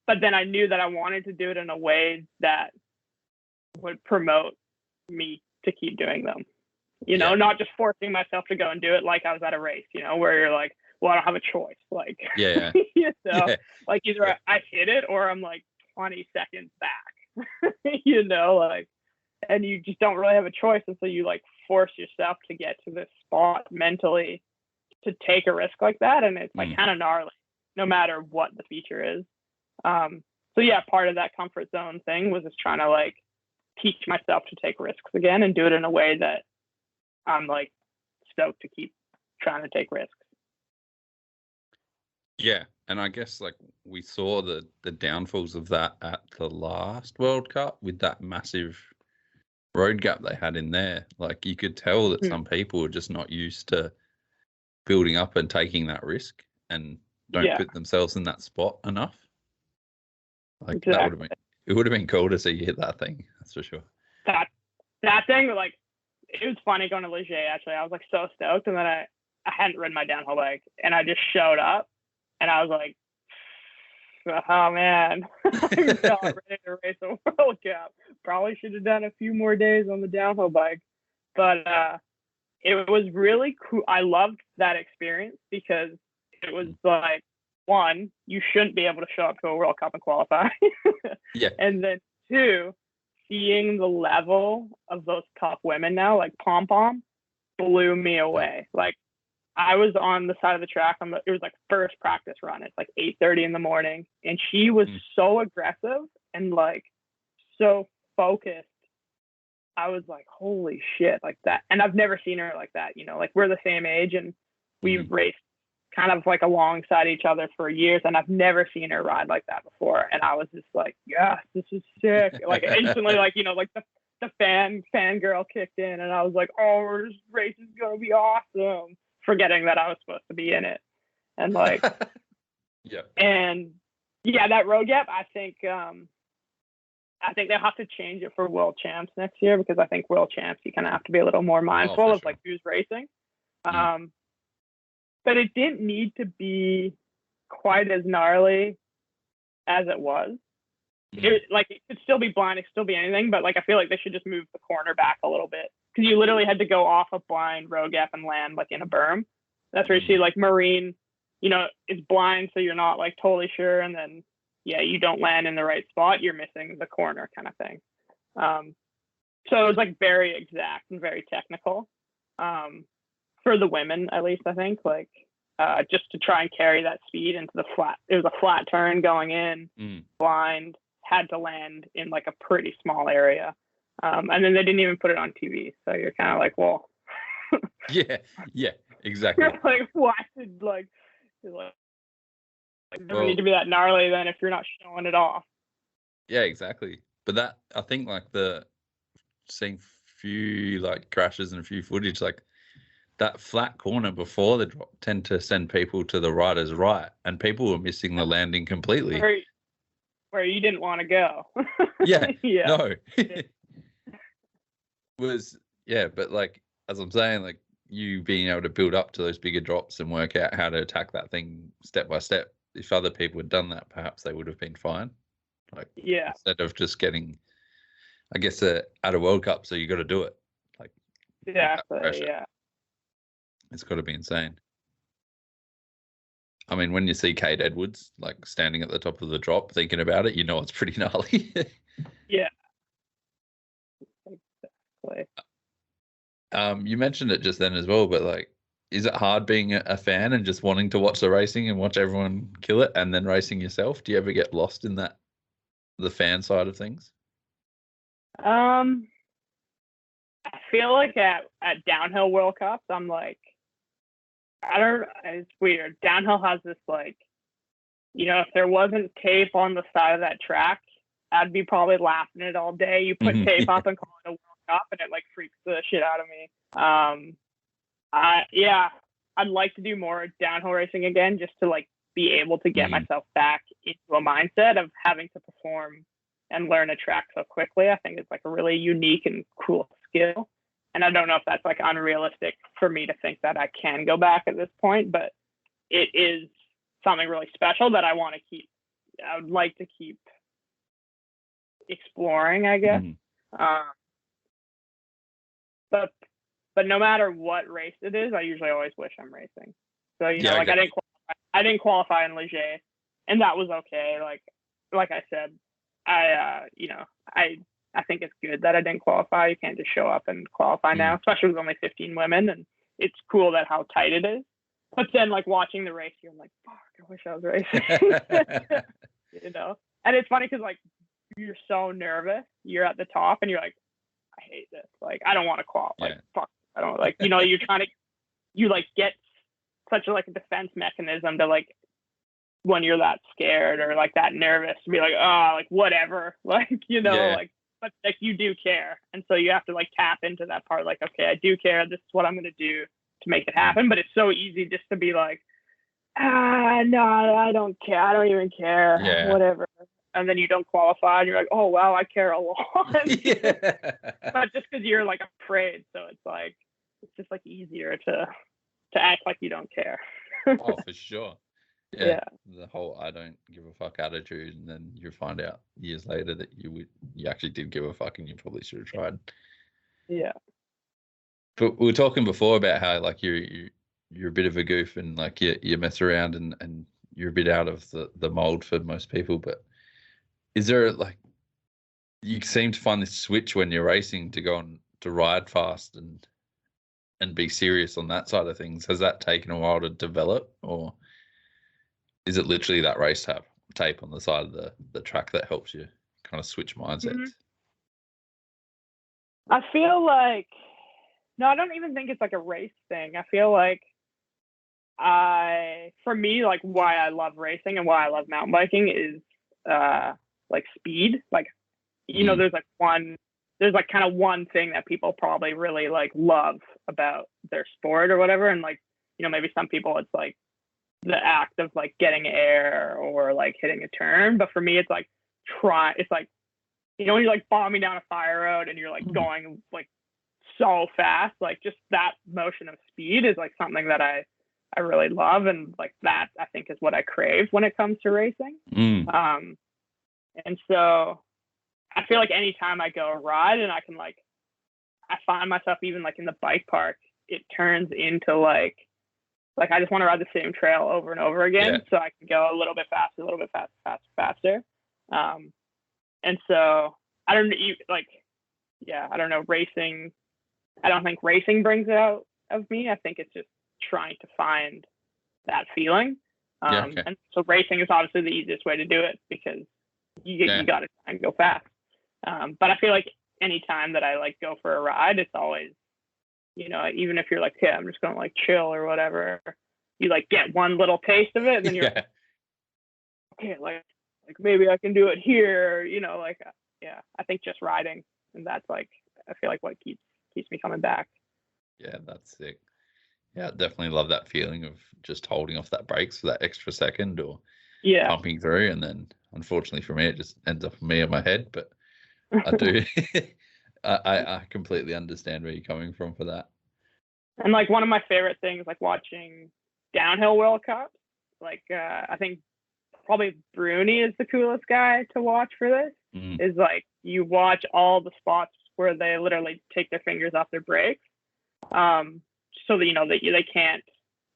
but then I knew that I wanted to do it in a way that would promote me to keep doing them, you know, not just forcing myself to go and do it like I was at a race, you know, where you're like, well, I don't have a choice. Like, you know, like either I hit it or I'm like 20 seconds back, you know, like, and you just don't really have a choice. And so you like force yourself to get to this spot mentally to take a risk like that. And it's like kind of gnarly, no matter what the feature is. So yeah, part of that comfort zone thing was just trying to like teach myself to take risks again and do it in a way that I'm like stoked to keep trying to take risks. Yeah, and I guess like we saw the downfalls of that at the last World Cup with that massive road gap they had in there. Like you could tell that some people are just not used to building up and taking that risk and don't put themselves in that spot enough. Like exactly. It would have been cool to see you hit that thing. That's for sure. That thing, like, it was funny going to Leger, actually. I was like so stoked, and then I hadn't ridden my downhill bike, and I just showed up, and I was like, oh man, I'm not ready to race a World Cup. Probably should have done a few more days on the downhill bike. But it was really cool. I loved that experience because it was like, one, you shouldn't be able to show up to a World Cup and qualify. And then two, seeing the level of those top women now, like Pom Pom, blew me away. Like I was on the side of the track it was like first practice run. It's like 8:30 in the morning, and she was so aggressive and like so focused. I was like, holy shit, like that. And I've never seen her like that, you know, like we're the same age and we've raced kind of like alongside each other for years, and I've never seen her ride like that before. And I was just like, yes, this is sick. Like instantly, like, you know, like the fangirl kicked in, and I was like, oh, this race is gonna be awesome, forgetting that I was supposed to be in it. And like and that road gap, I think they'll have to change it for world champs next year, because I think world champs you kind of have to be a little more mindful of like who's racing. But it didn't need to be quite as gnarly as it was. Mm. It could still be blind, it could still be anything, but like I feel like they should just move the corner back a little bit, because you literally had to go off a blind road gap and land like in a berm. That's where you see like marine, it's blind, so you're not like totally sure, and then you don't land in the right spot, you're missing the corner kind of thing. So it was like very exact and very technical, for the women at least. I think like just to try and carry that speed into the flat. It was a flat turn going in, blind, had to land in like a pretty small area, and then they didn't even put it on TV. So you're kind of like, well, yeah, exactly. You're like, why did like it doesn't need to be that gnarly then if you're not showing it off. Yeah, exactly. But that, I think like seeing few like crashes and a few footage, like that flat corner before the drop tend to send people to the rider's right, and people were missing the landing completely. Where you didn't want to go. Yeah. No. But like, as I'm saying, like you being able to build up to those bigger drops and work out how to attack that thing step by step. If other people had done that, perhaps they would have been fine. Like, instead of just getting, I guess, at a World Cup, so you got to do it. Like, it's got to be insane. I mean, when you see Kate Edwards like standing at the top of the drop, thinking about it, it's pretty gnarly. Yeah. Exactly. You mentioned it just then as well, but like, is it hard being a fan and just wanting to watch the racing and watch everyone kill it and then racing yourself? Do you ever get lost in the fan side of things? I feel like at downhill World Cups, I'm like, it's weird. Downhill has this like, if there wasn't tape on the side of that track, I'd be probably laughing it all day. You put tape up and call it a World Cup, and it like freaks the shit out of me. I'd like to do more downhill racing again, just to like be able to get myself back into a mindset of having to perform and learn a track so quickly. I think it's like a really unique and cool skill. And I don't know if that's like unrealistic for me to think that I can go back at this point, but it is something really special that I want to keep. I would like to keep exploring, I guess. But no matter what race it is, I usually always wish I'm racing. So I didn't qualify in Leger, and that was okay. Like I said, I think it's good that I didn't qualify. You can't just show up and qualify now, especially with only 15 women, and it's cool that how tight it is. But then like watching the race, you're like, fuck, I wish I was racing. And it's funny because like you're so nervous, you're at the top, and you're like, I hate this. Like I don't want to qualify. Like fuck, I don't like. You're trying to, you like get such a like a defense mechanism to like when you're that scared or like that nervous to be like, oh, like whatever, like like. But like you do care, and so you have to like tap into that part. Like, okay, I do care. This is what I'm gonna do to make it happen. But it's so easy just to be like, no, I don't care. I don't even care. Whatever. And then you don't qualify, and you're like, oh wow, I care a lot. But just because you're like afraid, so it's just like easier to act like you don't care. Oh, for sure. Yeah, the whole I don't give a fuck attitude, and then you find out years later that you actually did give a fuck, and you probably should have tried. Yeah. But we were talking before about how like you're a bit of a goof, and like you mess around, and you're a bit out of the mold for most people. But is there like, you seem to find this switch when you're racing to go on to ride fast and be serious on that side of things? Has that taken a while to develop, or is it literally that race tape on the side of the track that helps you kind of switch mindsets? I feel like, no, I don't even think it's like a race thing. I feel like for me, like why I love racing and why I love mountain biking is like speed. Like, there's like kind of one thing that people probably really like love about their sport or whatever. And like, maybe some people it's like the act of like getting air or like hitting a turn. But for me, it's like when you're like bombing down a fire road and you're like going like so fast, like just that motion of speed is like something that I I really love, and like that I think is what I crave when it comes to racing. And so I feel like anytime I go ride and I can like, I find myself even like in the bike park, it turns into like I just want to ride the same trail over and over again, so I can go a little bit faster, a little bit faster. And so I don't like, I don't know, racing. I don't think racing brings it out of me. I think it's just trying to find that feeling. And so racing is obviously the easiest way to do it because you got to try and go fast. But I feel like anytime that I like go for a ride, it's always, you know, even if you're like, yeah, I'm just going to like chill or whatever, you like get one little taste of it and then you're like, okay, like maybe I can do it here, you know, like, I think just riding, and that's like, I feel like what keeps me coming back. Yeah, that's sick. Yeah, I definitely love that feeling of just holding off that brakes for that extra second or pumping through. And then unfortunately for me, it just ends up me in my head, but I do. I completely understand where you're coming from for that. And like one of my favorite things, like watching downhill World Cup, like I think probably Bruni is the coolest guy to watch for this. Is like you watch all the spots where they literally take their fingers off their brakes, so that you know that they can't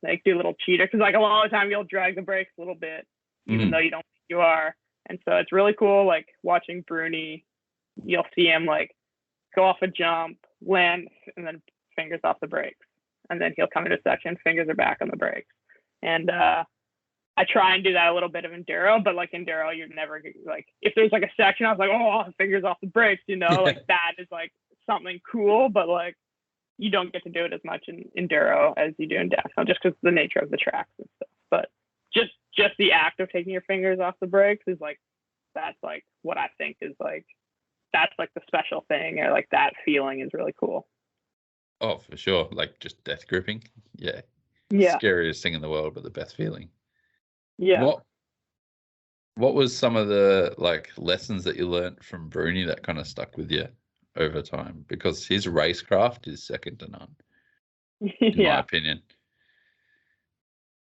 like do a little cheater, because like a lot of the time you'll drag the brakes a little bit even though you don't think you are. And so it's really cool, like watching Bruni. You'll see him like go off a jump, land, and then fingers off the brakes, and then he'll come into a section, fingers are back on the brakes. And I try and do that a little bit of enduro, but like enduro, you're never like, if there's like a section, I was like, oh, fingers off the brakes, you know, like that is like something cool, but like you don't get to do it as much in enduro as you do in downhill, just because of the nature of the tracks and stuff. But just the act of taking your fingers off the brakes is like, that's like what I think is like, that's like the special thing, or like that feeling is really cool. Oh, for sure. Like just death gripping. Yeah. Scariest thing in the world, but the best feeling. Yeah. What was some of the like lessons that you learned from Bruni that kind of stuck with you over time? Because his racecraft is second to none, in my opinion.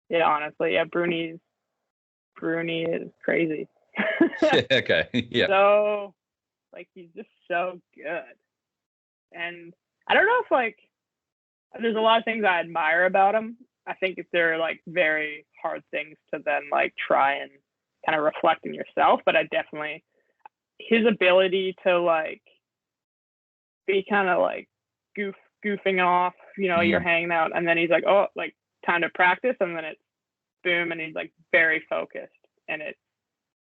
Yeah, honestly, Bruni is crazy. Okay. Yeah. So like he's just so good. And I don't know if like there's a lot of things I admire about him. I think if they're like very hard things to then like try and kind of reflect in yourself, but I definitely, his ability to like be kind of like goofing off, you know, you're hanging out and then he's like, oh, like time to practice, and then it's boom, and he's like very focused, and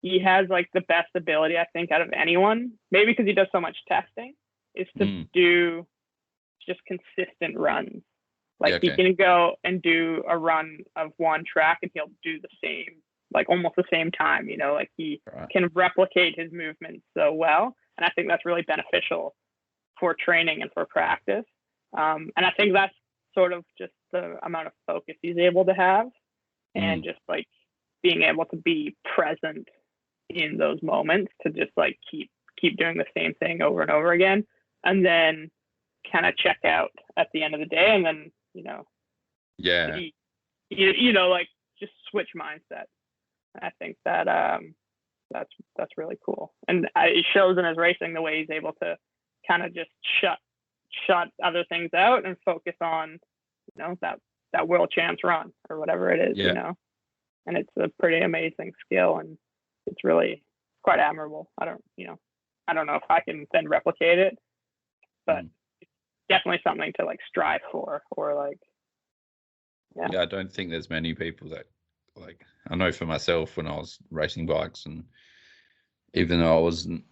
he has like the best ability I think out of anyone, maybe because he does so much testing, is to do just consistent runs. Like he can go and do a run of one track and he'll do the same, like almost the same time, you know, like he can replicate his movements so well. And I think that's really beneficial for training and for practice. And I think that's sort of just the amount of focus he's able to have, and just like being able to be present in those moments to just like keep doing the same thing over and over again, and then kind of check out at the end of the day, and then you know you know, like just switch mindset. I think that that's really cool, and it shows in his racing the way he's able to kind of just shut other things out and focus on, you know, that world champs run or whatever it is, you know. And it's a pretty amazing skill, and it's really quite admirable. I don't know if I can then replicate it, but it's definitely something to like strive for, or like I don't think there's many people that, like, I know for myself when I was racing bikes, and even though I wasn't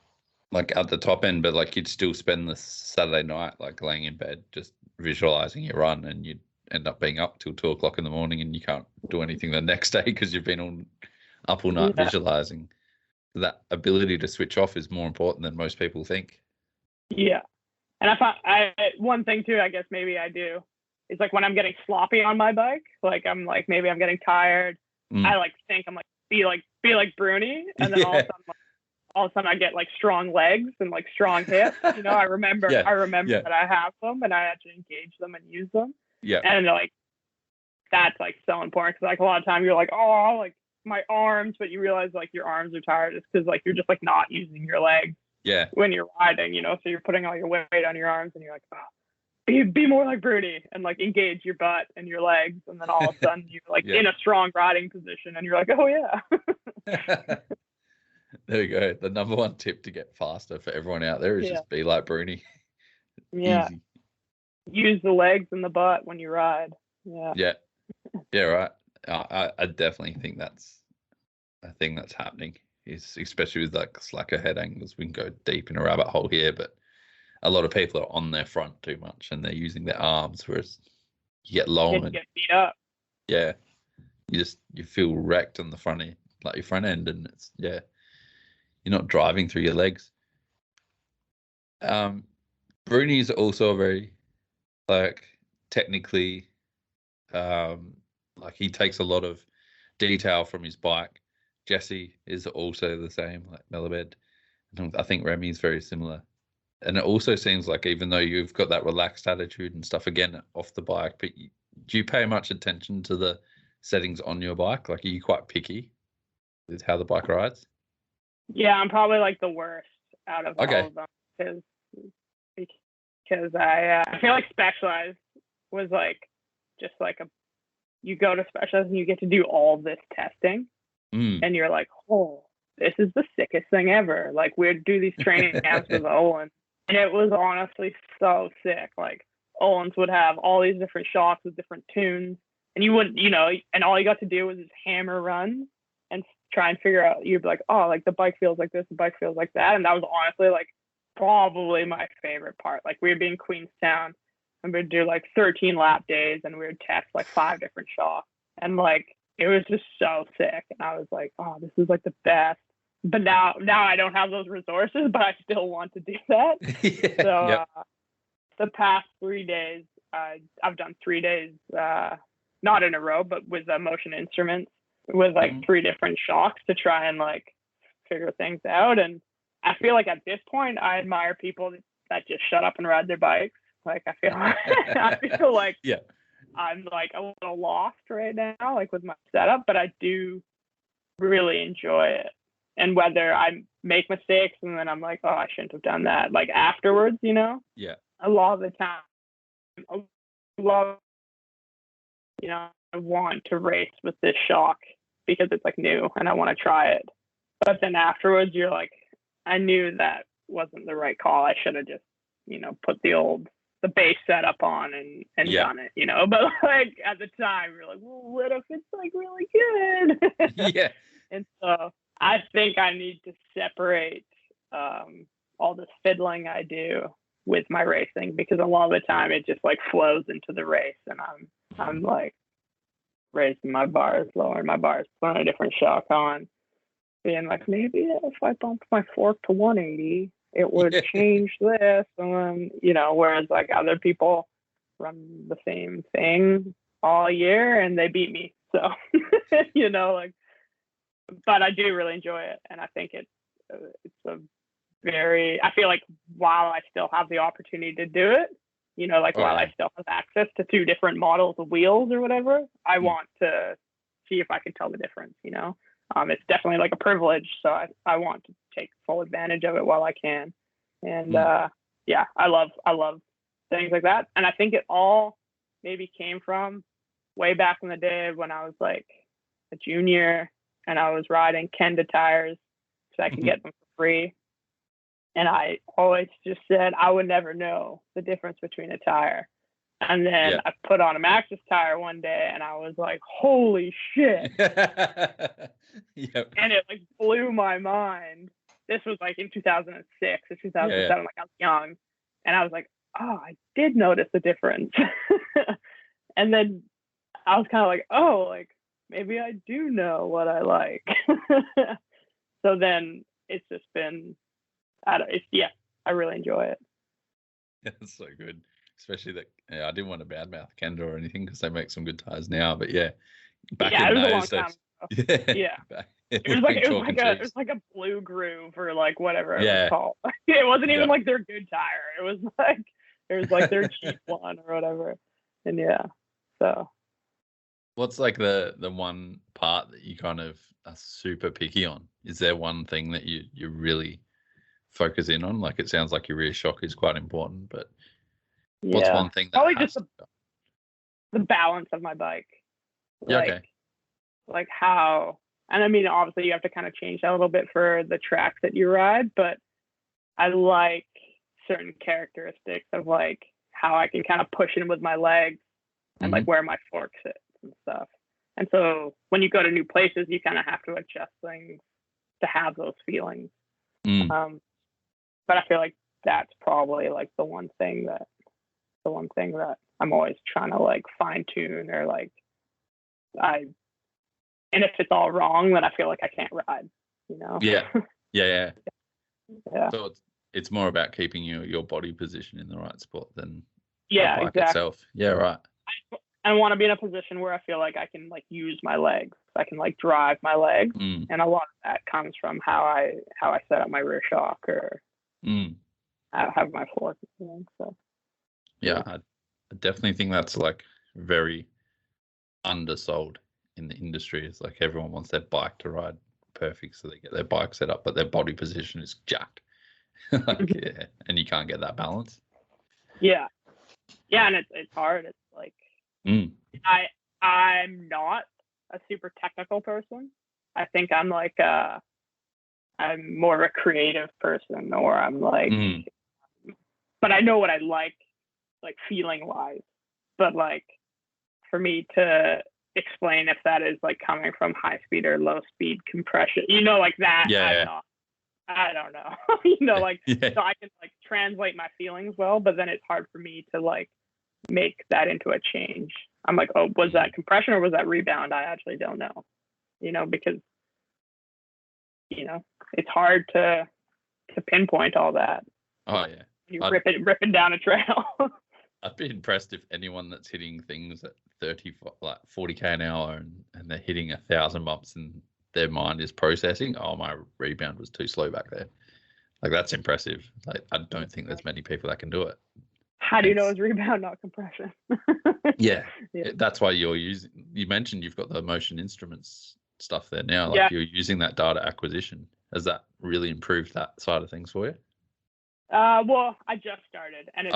like at the top end, but like you'd still spend the Saturday night like laying in bed just visualizing your run, and you'd end up being up till 2:00 in the morning, and you can't do anything the next day because you've been up all night visualizing. That ability to switch off is more important than most people think. Yeah. And I one thing too, I guess maybe I do, is like when I'm getting sloppy on my bike, like I'm like, maybe I'm getting tired. I like think I'm like, be like Bruni. And then all of a sudden I get like strong legs and like strong hips. You know, I remember that I have them and I actually engage them and use them. Yeah. And like that's like so important because like a lot of time you're like, oh, like my arms, but you realize like your arms are tired just because like you're just like not using your legs when you're riding, you know, so you're putting all your weight on your arms and you're like, oh, be more like Bruni and like engage your butt and your legs, and then all of a sudden you're like in a strong riding position and you're like, oh yeah. There you go. The number one tip to get faster for everyone out there is just be like Bruni. Easy. Use the legs and the butt when you ride. Yeah, right. I definitely think that's a thing that's happening, is especially with like slacker head angles. We can go deep in a rabbit hole here, but a lot of people are on their front too much and they're using their arms, whereas you get low and get beat up. Yeah, you feel wrecked on the front end, like your front end, and it's you're not driving through your legs. Bruni's also very like technically, like he takes a lot of detail from his bike. Jesse is also the same, like Melabed. I think Remy's very similar. And it also seems like even though you've got that relaxed attitude and stuff, again, off the bike, but do you pay much attention to the settings on your bike? Like, are you quite picky with how the bike rides? Yeah, I'm probably like the worst out of all of them because I feel like Specialized was like just like you go to Specialized and you get to do all this testing and you're like, oh, this is the sickest thing ever. Like we'd do these training camps with Owen and it was honestly so sick. Like Owens would have all these different shocks with different tunes and you wouldn't, you know, and all you got to do was just hammer runs and try and figure out, you'd be like, oh, like the bike feels like this, the bike feels like that. And that was honestly like probably my favorite part. Like we would be in Queenstown and we'd do like 13 lap days and we would test like 5 different shocks. And like, it was just so sick. And I was like, oh, this is like the best. But now I don't have those resources, but I still want to do that. The past 3 days, I've done 3 days, not in a row, but with motion instruments with like 3 different shocks to try and like figure things out. And I feel like at this point, I admire people that just shut up and ride their bikes. Like I feel like I'm like a little lost right now, like with my setup, but I do really enjoy it. And whether I make mistakes and then I'm like, oh, I shouldn't have done that, like afterwards, you know? Yeah. A lot of the time, you know, I want to race with this shock because it's like new and I want to try it. But then afterwards, you're like, I knew that wasn't the right call. I should have just, you know, put the base setup on and done it, you know. But like at the time, you're like, well, what if it's like really good? Yeah. And so I think I need to separate all this fiddling I do with my racing, because a lot of the time it just like flows into the race and I'm like raising my bars, lowering my bars, putting a different shock on, being like, maybe if I bumped my fork to 180, it would change this. And then, you know, whereas like other people run the same thing all year and they beat me. So, you know, like, but I do really enjoy it. And I think it's a very, I feel like while I still have the opportunity to do it, you know, like while I still have access to 2 different models of wheels or whatever, I want to see if I can tell the difference, you know. It's definitely like a privilege, so I want to take full advantage of it while I can. And I love things like that. And I think it all maybe came from way back in the day when I was like a junior and I was riding Kenda tires so I could get them for free. And I always just said I would never know the difference between a tire. And then I put on a Maxxis tire one day and I was like, holy shit. And it like blew my mind. This was like in 2006 or 2007, like I was young. And I was like, oh, I did notice a difference. And then I was kind of like, oh, like maybe I do know what I like. So then it's just been, I really enjoy it. Yeah, it's so good. Especially that, I didn't want to badmouth Kenda or anything because they make some good tires now. But back in those days, it was like a blue groove or like whatever it was called. It wasn't even like their good tire. It was like their cheap one or whatever. And so What's like the one part that you kind of are super picky on? Is there one thing that you really focus in on? Like, it sounds like your rear shock is quite important, but what's one thing that probably has just the balance of my bike. Yeah, Like, okay. like how, and I mean, obviously you have to kind of change that a little bit for the track that you ride, but I like certain characteristics of like how I can kind of push in with my legs and like where my fork sits and stuff. And so when you go to new places, you kind of have to adjust things to have those feelings. But I feel like that's probably like the one thing that I'm always trying to like fine tune, or like and if it's all wrong, then I feel like I can't ride, you know? Yeah. Yeah. So it's more about keeping your body position in the right spot than the Yeah, bike exactly. itself. Yeah, right. I want to be in a position where I feel like I can like use my legs. I can like drive my legs, and a lot of that comes from how I set up my rear shock, or I have my fork. So yeah, I definitely think that's like very undersold in the industry. It's like everyone wants their bike to ride perfect, so they get their bike set up, but their body position is jacked. Like, yeah, and you can't get that balance. Yeah, and it's hard. It's like I'm not a super technical person. I think I'm like I'm more of a creative person, or I'm like, but I know what I like feeling wise. But like for me to explain if that is like coming from high speed or low speed compression, you know, like that. Yeah. I don't know. You know, like so I can like translate my feelings well, but then it's hard for me to like make that into a change. I'm like, oh, was that compression or was that rebound? I actually don't know. You know, because you know, it's hard to pinpoint all that. Oh yeah. You ripping down a trail. I'd be impressed if anyone that's hitting things at 40k an hour and they're hitting 1,000 bumps and their mind is processing, oh, my rebound was too slow back there. Like, that's impressive. Like, I don't think there's many people that can do it. How do you know it's rebound, not compression? Yeah. That's why you mentioned you've got the motion instruments stuff there now. Like, you're using that data acquisition. Has that really improved that side of things for you? Well, I just started, and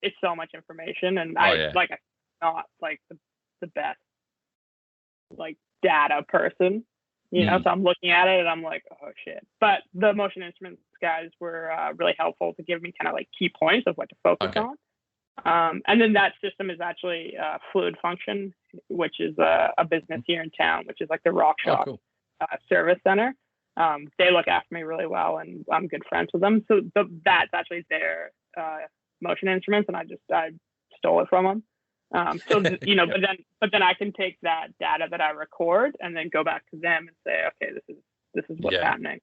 it's so much information, and I'm not like the best like data person, you know. So I'm looking at it and I'm like, oh shit. But the motion instruments guys were really helpful to give me kind of like key points of what to focus on. And then that system is actually Fluid Function, which is a business here in town, which is like the Rock Shop service center. They look after me really well, and I'm good friends with them. So that's actually their motion instruments, and I stole it from them. So you know, but then I can take that data that I record and then go back to them and say, okay, this is what's happening.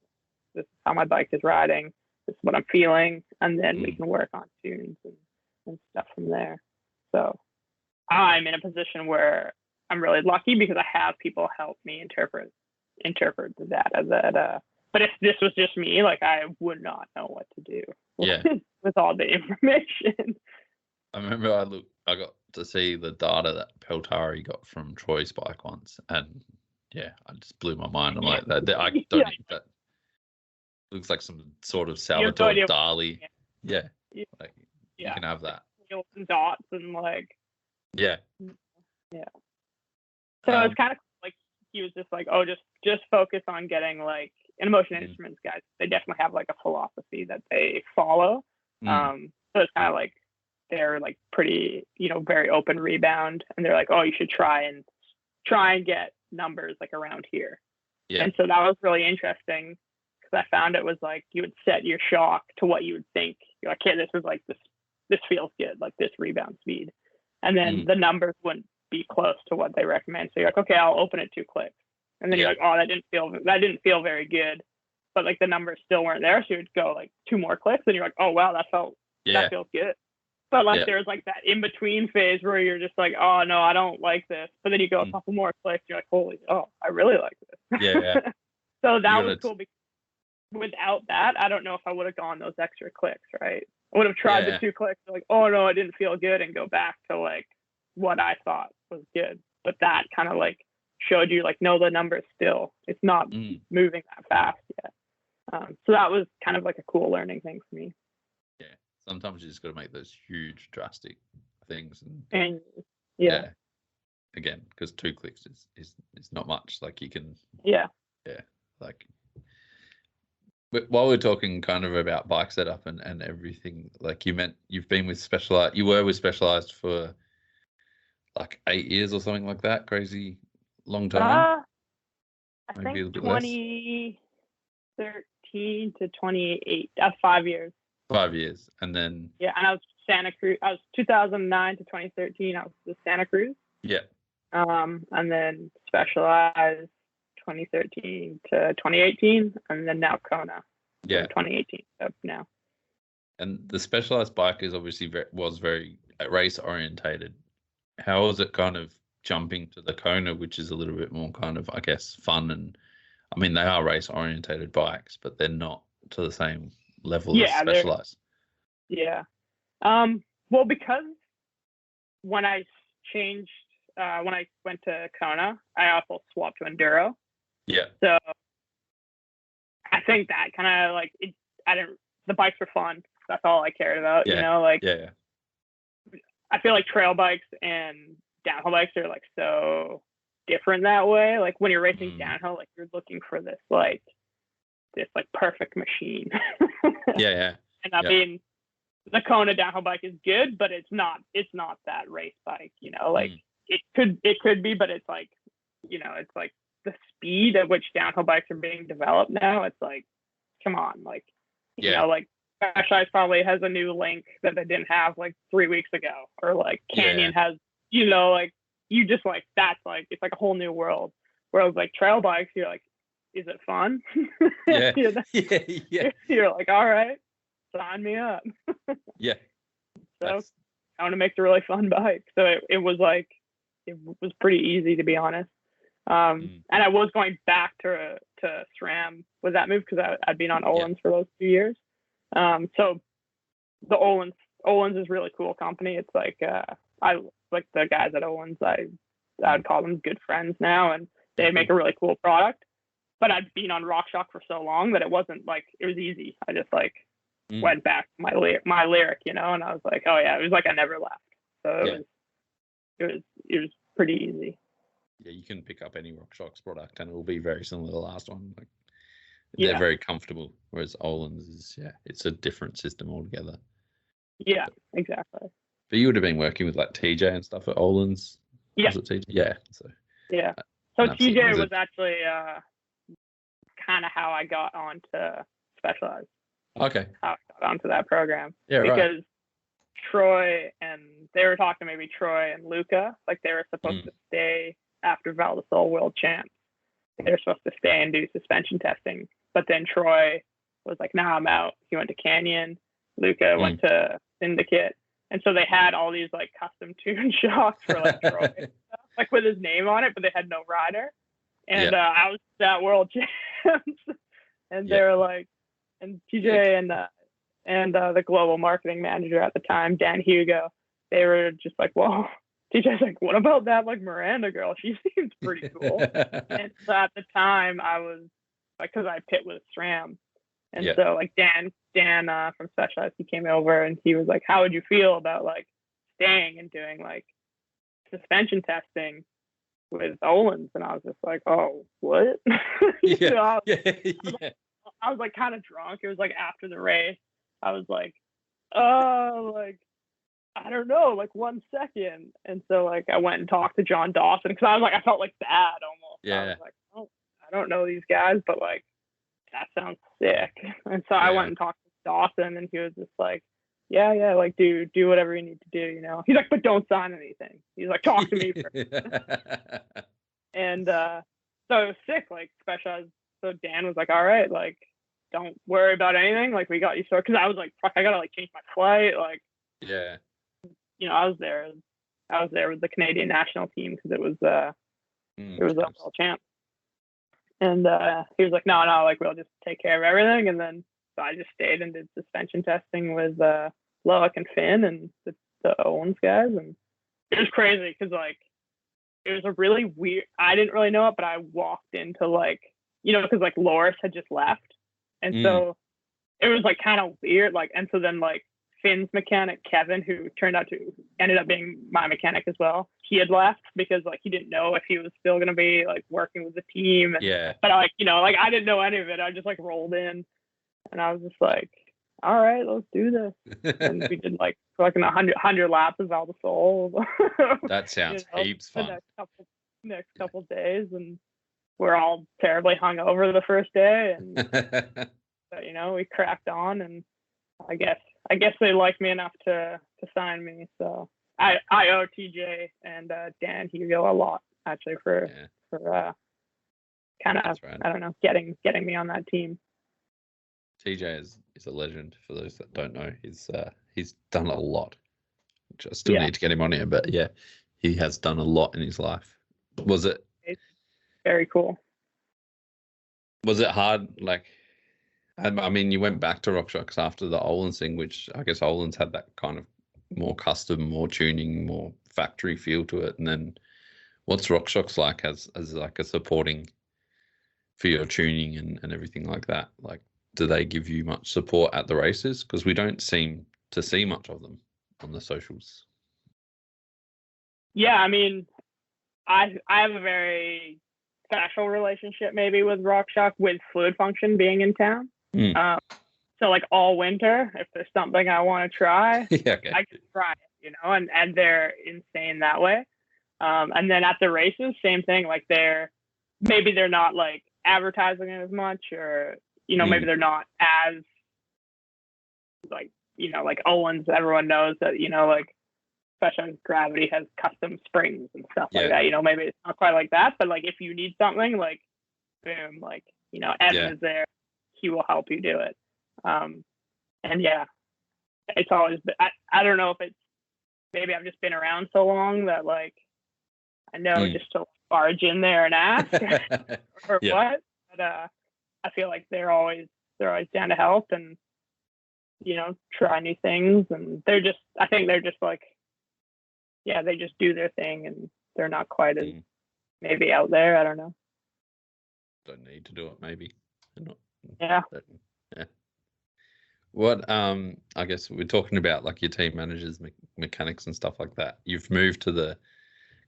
This is how my bike is riding. This is what I'm feeling, and then we can work on tunes and stuff from there. So I'm in a position where I'm really lucky because I have people help me interpret the data that but if this was just me, like, I would not know what to do with all the information. I remember I got to see the data that Peltari got from Troy's bike once, and I just blew my mind. I'm like, I don't need that. Looks like some sort of Salvatore Dali. Yeah. Like, you can have that. And dots and like. Yeah. Yeah. So it's kind of like he was just like, oh, just focus on getting like, in motion instruments guys, they definitely have like a philosophy that they follow. So it's kind of like they're like pretty, you know, very open rebound, and they're like, oh, you should try and get numbers like around here. Yeah. And so that was really interesting because I found it was like you would set your shock to what you would think. You're like, okay, this is like this feels good, like this rebound speed, and then the numbers wouldn't be close to what they recommend. So you're like, okay, I'll open it 2 clicks. And then you're like, oh, that didn't feel very good. But like the numbers still weren't there. So you'd go like 2 more clicks and you're like, oh wow, that feels good. But like there's like that in between phase where you're just like, oh no, I don't like this. But then you go a couple more clicks, you're like, holy, I really like this. Yeah. So that was cool because without that, I don't know if I would have gone those extra clicks, right? I would have tried the 2 clicks, like, oh no, it didn't feel good, and go back to like what I thought was good. but that kind of like showed you like, no, the number is still, it's not moving that fast yet. So that was kind of like a cool learning thing for me. Yeah. Sometimes you just got to make those huge, drastic things. And yeah. Again, because 2 clicks is not much. Like you can. Yeah. Yeah. Like. But while we're talking kind of about bike setup and everything, like you've been with Specialized, you were with Specialized for like 8 years or something like that. Crazy long time. I think 2013 to 2018. 5 years. 5 years, and then and I was Santa Cruz. I was 2009 to 2013. I was with Santa Cruz. Yeah. And then Specialized 2013 to 2018, and then now Kona. Yeah. 2018 up now. And the Specialized bike is obviously very race orientated. How was it kind of jumping to the Kona, which is a little bit more kind of, I guess, fun? And I mean, they are race orientated bikes, but they're not to the same level as Specialized. Yeah. Well, because when I changed, when I went to Kona, I also swapped to Enduro. Yeah. So I think that kind of like the bikes were fun. That's all I cared about, yeah. you know, like, yeah. I feel like trail bikes and downhill bikes are like so different that way. Like when you're racing downhill, like you're looking for this perfect machine. Yeah. And I mean, the Kona downhill bike is good, but it's not that race bike, you know, like it could be, but it's like, you know, it's like the speed at which downhill bikes are being developed now. It's like, come on, like, you know, like Specialized probably has a new link that they didn't have like 3 weeks ago, or like Canyon has, you know, like you just like, that's like, it's like a whole new world. Whereas like trail bikes, you're like, is it fun? Yeah. You're like, all right, sign me up. Yeah. So I want to make a really fun bike. So it was like, it was pretty easy, to be honest. And I was going back to SRAM with that move because I'd been on Olin's for those 2 years. So the Olin's is really cool company. It's like I like the guys at Olin's. I'd call them good friends now, and they make a really cool product. But I'd been on RockShox for so long that it wasn't like it was easy. I just like went back to my lyric, you know, and I was like, oh yeah, it was like I never left. So it was pretty easy. Yeah, you can pick up any RockShox product and it will be very similar to the last one. Like they're very comfortable, whereas Olin's is it's a different system altogether. Yeah, exactly. But you would have been working with like TJ and stuff at Olin's. Yeah. Was it TJ? Yeah. So So TJ was actually kind of how I got onto Specialized. Okay. How I got onto that program. Yeah, because Troy and they were talking to maybe Troy and Luca, like they were supposed to stay after Val di Sole World Champs. They were supposed to stay and do suspension testing. But then Troy was like, nah, I'm out. He went to Canyon. Luca went to Syndicate. And so they had all these like custom tuned shocks for like Troy, like with his name on it, but they had no rider. And I was at World Champs, and they were like, and TJ and the global marketing manager at the time, Dan Hugo, they were just like, well, TJ's like, what about that like Miranda girl? She seems pretty cool. And so at the time I was like, because I pit with SRAM. And so like Dan from Specialized, he came over and he was like, how would you feel about like staying and doing like suspension testing with Olin's? And I was just like, oh, what? I was like kind of drunk. It was like after the race. I was like, oh, like, I don't know, like 1 second. And so like I went and talked to John Dawson because I was like, I felt like bad almost. I was like, oh, I don't know these guys, but like that sounds sick. And so I went and talked to Dawson, and he was just like, yeah, like do whatever you need to do, you know. He's like, but don't sign anything. He's like, talk to me first. And so it was sick, like Specialized. So Dan was like, all right, like don't worry about anything, like we got you sorted. Because I was like, fuck, I gotta like change my flight, like you know, I was there with the Canadian national team because it was a world champ. And he was like, no, like we'll just take care of everything. And then so I just stayed and did suspension testing with Loic and Finn and the Owens guys. And it was crazy because like it was a really weird, I didn't really know it, but I walked into like, because like Loris had just left. And so it was like kind of weird. Like, and so then like Finn's mechanic, Kevin, who ended up being my mechanic as well, he had left because like he didn't know if he was still going to be like working with the team. And, but like, like I didn't know any of it. I just like rolled in and I was just like, all right, let's do this. And we did like 100 laps of Val Sol. That sounds heaps fun. The next couple days, and we're all terribly hungover the first day, and but, we cracked on, and I guess they liked me enough to sign me. So I owe TJ and Dan Hugo a lot actually for kind of I don't know getting me on that team. TJ is a legend. For those that don't know, he's done a lot. Which I still need to get him on here, but yeah, he has done a lot in his life. Was it? It's very cool. Was it hard? Like, I mean, you went back to RockShox after the Ohlins thing, which I guess Ohlins had that kind of more custom, more tuning, more factory feel to it. And then, what's RockShox like as like a supporting for your tuning and everything like that? Like, do they give you much support at the races? Because we don't seem to see much of them on the socials. Yeah, I mean, I have a very special relationship maybe with RockShox, with Fluid Function being in town. So like all winter, if there's something I want to try, I can try it, and they're insane that way. And then at the races, same thing. Like they're not like advertising it as much, or maybe they're not as like like Owens. Everyone knows that like especially Gravity has custom springs and stuff like that. Maybe it's not quite like that, but like if you need something, like boom, like Evan is there, he will help you do it. And yeah, it's always been, I don't know if it's maybe I've just been around so long that like I know just to barge in there and ask or what, but I feel like they're always down to help and try new things, and I think they're just like they just do their thing, and they're not quite as maybe out there. I don't know. Don't need to do it, maybe. Not, yeah. What I guess we're talking about like your team managers, mechanics, and stuff like that. You've moved to the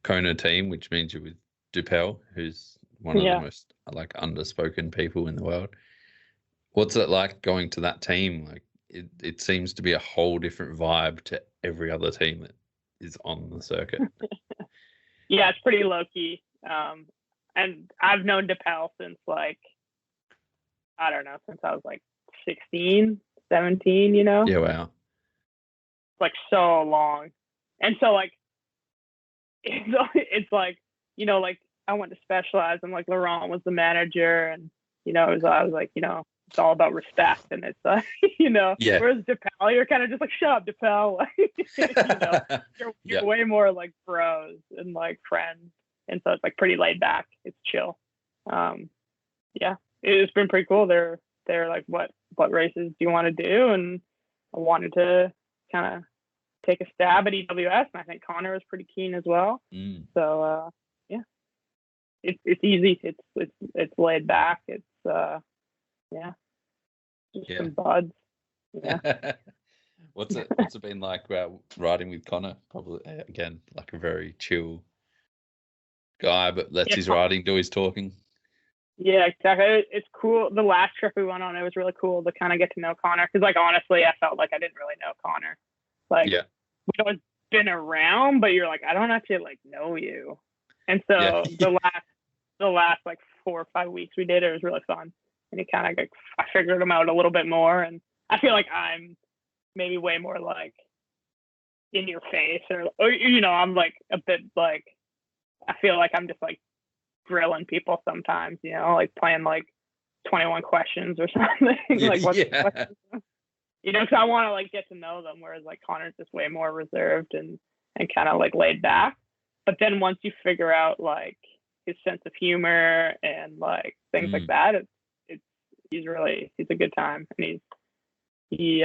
Kona team, which means you're with Dupel, who's one of the most like underspoken people in the world. What's it like going to that team? Like it seems to be a whole different vibe to every other team that is on the circuit. Yeah, it's pretty low key. And I've known Dupel since like, I don't know, since I was like 16, 17, Yeah, wow. Like so long. And so like, it's like, like I went to Specialized and like Laurent was the manager, and, I was like, it's all about respect, and it's like, whereas Dupel, you're kind of just like, shut up, Dupel. You're way more like bros and like friends. And so it's like pretty laid back. It's chill. It's been pretty cool. They're like, what races do you want to do? And I wanted to kind of take a stab at EWS, and I think Connor was pretty keen as well. So it's easy. It's laid back. It's just some buds. Yeah. What's it been like riding with Connor? Probably again like a very chill guy, but lets his riding do his talking. Yeah, exactly. It's cool. The last trip we went on, it was really cool to kind of get to know Connor, because like honestly, I felt like I didn't really know Connor. Like we've always been around, but you're like, I don't actually like know you. And so the last like 4 or 5 weeks we did, it was really fun. And it kind of like I figured him out a little bit more, and I feel like I'm maybe way more like in your face, or I'm like a bit like I feel like I'm just like grilling people sometimes, like playing like 21 questions or something. Like what's the question? Because I want to like get to know them, whereas like Connor's just way more reserved and kind of like laid back. But then once you figure out like his sense of humor and like things like that, he's a good time, and he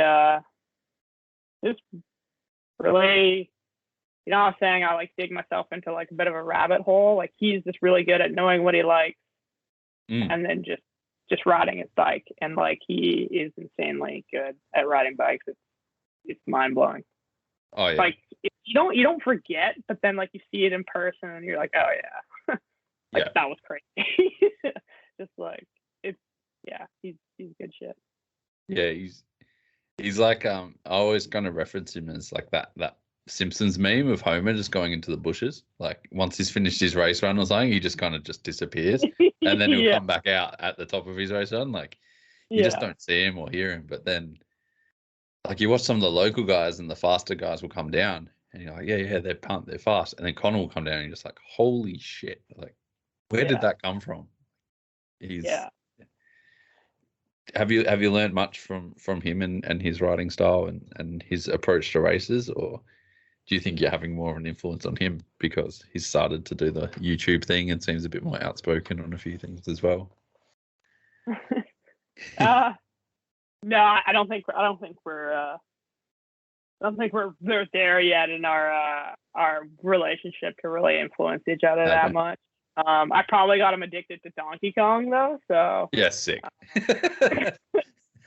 just really you know, I was saying I like dig myself into like a bit of a rabbit hole. Like he's just really good at knowing what he likes and then just riding his bike. And like he is insanely good at riding bikes. It's mind blowing. Oh yeah. Like you don't forget, but then like you see it in person and you're like, oh yeah. Like Yeah. that was crazy. Just like he's good shit. Yeah, he's like I always kind of reference him as like that Simpsons meme of Homer just going into the bushes. Like once he's finished his race run or something, he just kind of just disappears, and then he'll come back out at the top of his race run. Like you just don't see him or hear him. But then, like you watch some of the local guys and the faster guys will come down, and you're like, yeah, they're pumped, they're fast, and then Connor will come down, and you're just like, holy shit! Like where did that come from? Have you learned much from him and his riding style and his approach to races, or do you think you're having more of an influence on him because he's started to do the YouTube thing and seems a bit more outspoken on a few things as well? No, I don't think we're there yet in our relationship to really influence each other that much. I probably got him addicted to Donkey Kong though, so yeah, sick.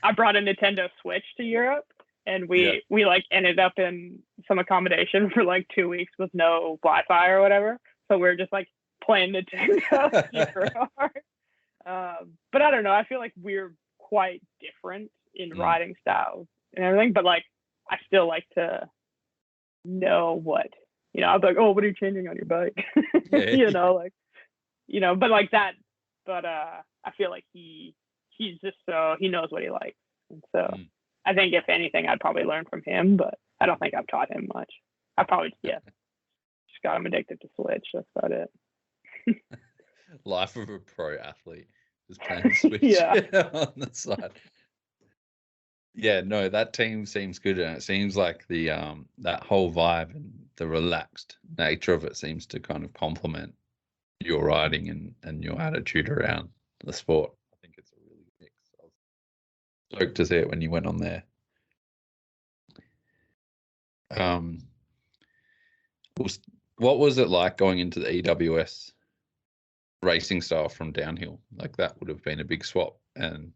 I brought a Nintendo Switch to Europe, and we like ended up in some accommodation for like 2 weeks with no Wi-Fi or whatever. So we're just like playing Nintendo super hard. But I don't know. I feel like we're quite different in riding styles and everything. But like, I still like to know what, you know. I'm like, oh, what are you changing on your bike? You know, like, you know. But like that. But I feel like he's just so he knows what he likes, and so I think if anything, I'd probably learn from him. But I don't think I've taught him much. I probably just got him addicted to Switch. That's about it. Life of a pro athlete, just playing Switch on the side. Yeah, no, that team seems good, and it seems like the that whole vibe and the relaxed nature of it seems to kind of complement your riding and your attitude around the sport. I think it's a really good mix. I was stoked to see it when you went on there. What was it like going into the EWS racing style from downhill? Like that would have been a big swap. And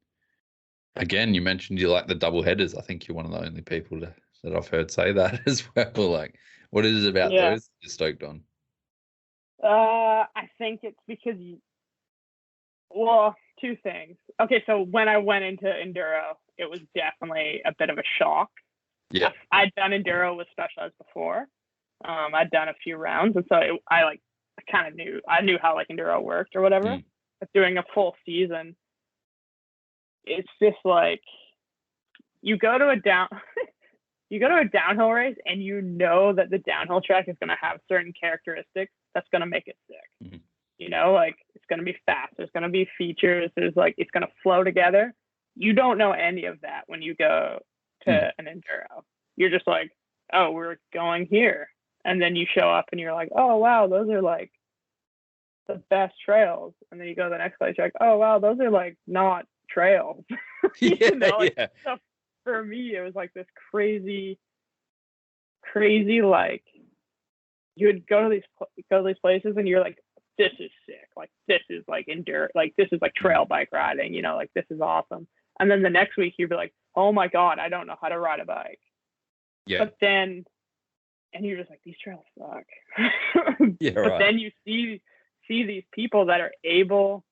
again, you mentioned you like the double headers. I think you're one of the only people that I've heard say that as well. Like, what is it about those you're stoked on? I think it's because two things. Okay, so when I went into enduro, it was definitely a bit of a shock. Yeah, I'd done enduro with Specialized before. I'd done a few rounds, and so I kind of knew how like enduro worked or whatever. But doing a full season, it's just like you go to a downhill race, and you know that the downhill track is going to have certain characteristics that's going to make it sick. You know, like it's going to be fast. There's going to be features. There's like it's going to flow together. You don't know any of that when you go to an enduro. You're just like, oh, we're going here, and then you show up and you're like, oh wow, those are like the best trails. And then you go to the next place, you're like, oh wow, those are like not trails. You know, like, so for me, it was like this crazy, like you would go to these places and you're like, this is sick. Like this is like enduro, like this is like trail bike riding, you know, like this is awesome. And then the next week you'd be like, oh my God, I don't know how to ride a bike. Yeah. But then, and you're just like, these trails suck. But then you see these people that are able,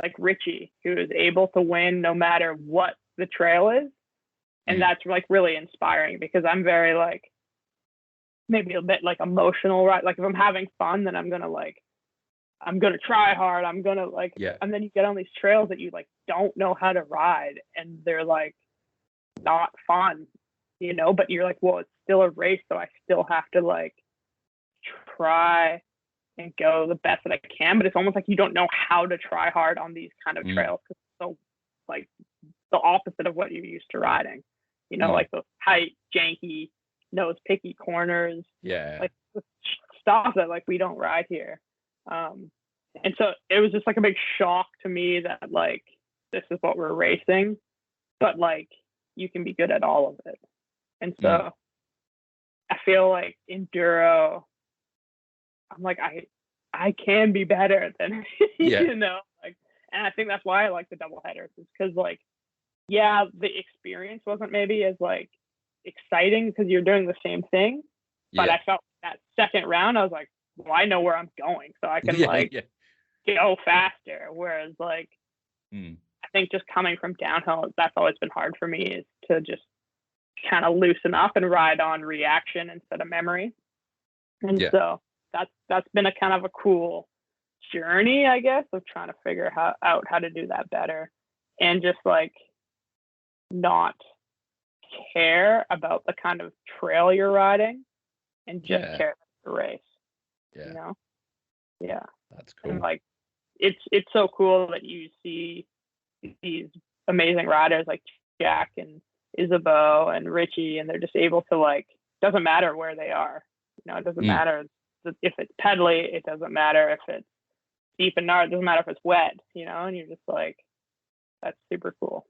like Richie, who is able to win no matter what the trail is. And that's like really inspiring because I'm very like, maybe a bit like emotional, right? Like if I'm having fun, then I'm going to try hard. I'm going to like, and then you get on these trails that you like don't know how to ride and they're like not fun, you know, but you're like, well, it's still a race. So I still have to like try and go the best that I can. But it's almost like you don't know how to try hard on these kind of trails. Cause it's so like the opposite of what you're used to riding, you know, like those tight, janky, nose picky corners. Like stuff that like we don't ride here. And so it was just like a big shock to me that like this is what we're racing, but like you can be good at all of it. And so I feel like enduro I'm like, I can be better than, Yeah. you know, like, and I think that's why I like the double headers, is because like, yeah, the experience wasn't maybe as like exciting because you're doing the same thing, but Yeah. I felt that second round, I was like, well, I know where I'm going, so I can Yeah. like Yeah. go faster. Whereas like, Mm. I think just coming from downhill, that's always been hard for me, is to just kind of loosen up and ride on reaction instead of memory. And Yeah. so that's been a kind of a cool journey, I guess, of trying to figure out how to do that better, and just like not care about the kind of trail you're riding and just Yeah. care about the race. Yeah. You know? Yeah. That's cool. And like it's so cool that you see these amazing riders like Jack and Isabeau and Richie, and they're just able to like, doesn't matter where they are. You know, it doesn't matter if it's pedally, it doesn't matter if it's deep and gnarly, it doesn't matter if it's wet, you know, and you're just like, that's super cool.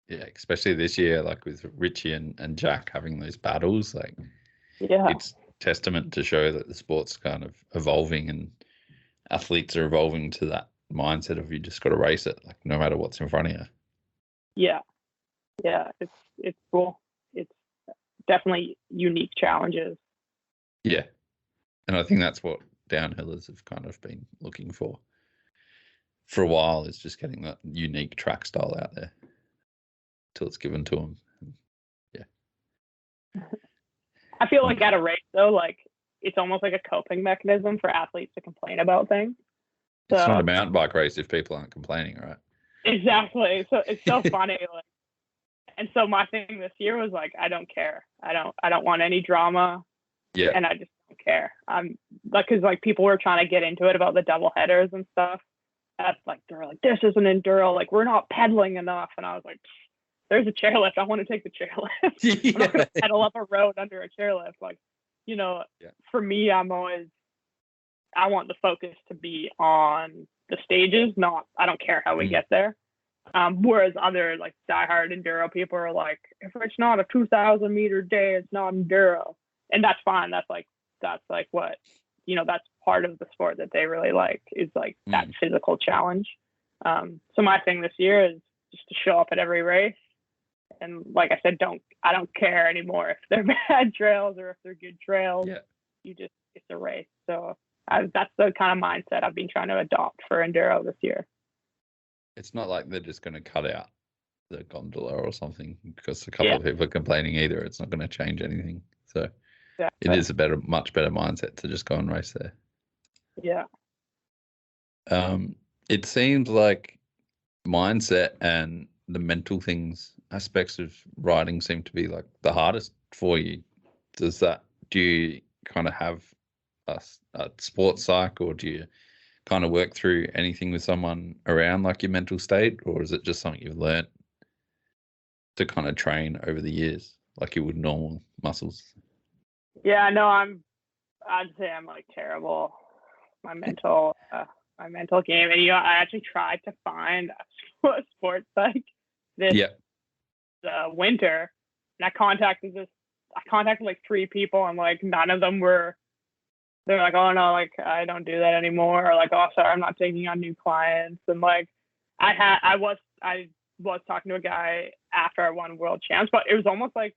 Yeah, especially this year, like with Richie and Jack having those battles, like Yeah. it's testament to show that the sport's kind of evolving and athletes are evolving to that mindset of you just got to race it, like no matter what's in front of you. Yeah. Yeah. It's cool. It's definitely unique challenges. Yeah. And I think that's what downhillers have kind of been looking for a while, is just getting that unique track style out there till it's given to them. Yeah. I feel like at a race though, like it's almost like a coping mechanism for athletes to complain about things. So, it's not a mountain bike race if people aren't complaining, right? Exactly. So it's so funny. Like, and so my thing this year was like, I don't care. I don't want any drama. Yeah. And I just don't care. Like, cause like people were trying to get into it about the double headers and stuff. That's like, they're like, this isn't enduro. Like, we're not pedaling enough. And I was like, there's a chairlift. I want to take the chairlift. Yeah. I'm not going to pedal up a road under a chairlift. Like, you know, for me, I want the focus to be on the stages, I don't care how we get there. Whereas other like diehard enduro people are like, if it's not a 2,000 meter day, it's not enduro. And that's fine. That's like what, you know, that's part of the sport that they really like, is like that physical challenge. So my thing this year is just to show up at every race. And like I said, I don't care anymore if they're bad trails or if they're good trails. Yeah. It's a race. So that's the kind of mindset I've been trying to adopt for enduro this year. It's not like they're just going to cut out the gondola or something because a couple of people are complaining either. It's not going to change anything. So it is much better mindset to just go and race there. Yeah. It seems like mindset and the mental aspects of riding seem to be like the hardest for you. Do you kind of have a sports psych, or do you kind of work through anything with someone around like your mental state, or is it just something you've learned to kind of train over the years like you would normal muscles? Yeah, no, I'd say I'm like terrible. My mental game. And, you know, I actually tried to find a sports psych this winter, and I contacted like 3 people, and like none of them they're like, oh no, like I don't do that anymore, or like, oh sorry, I'm not taking on new clients. And like I was talking to a guy after I won world champs, but it was almost like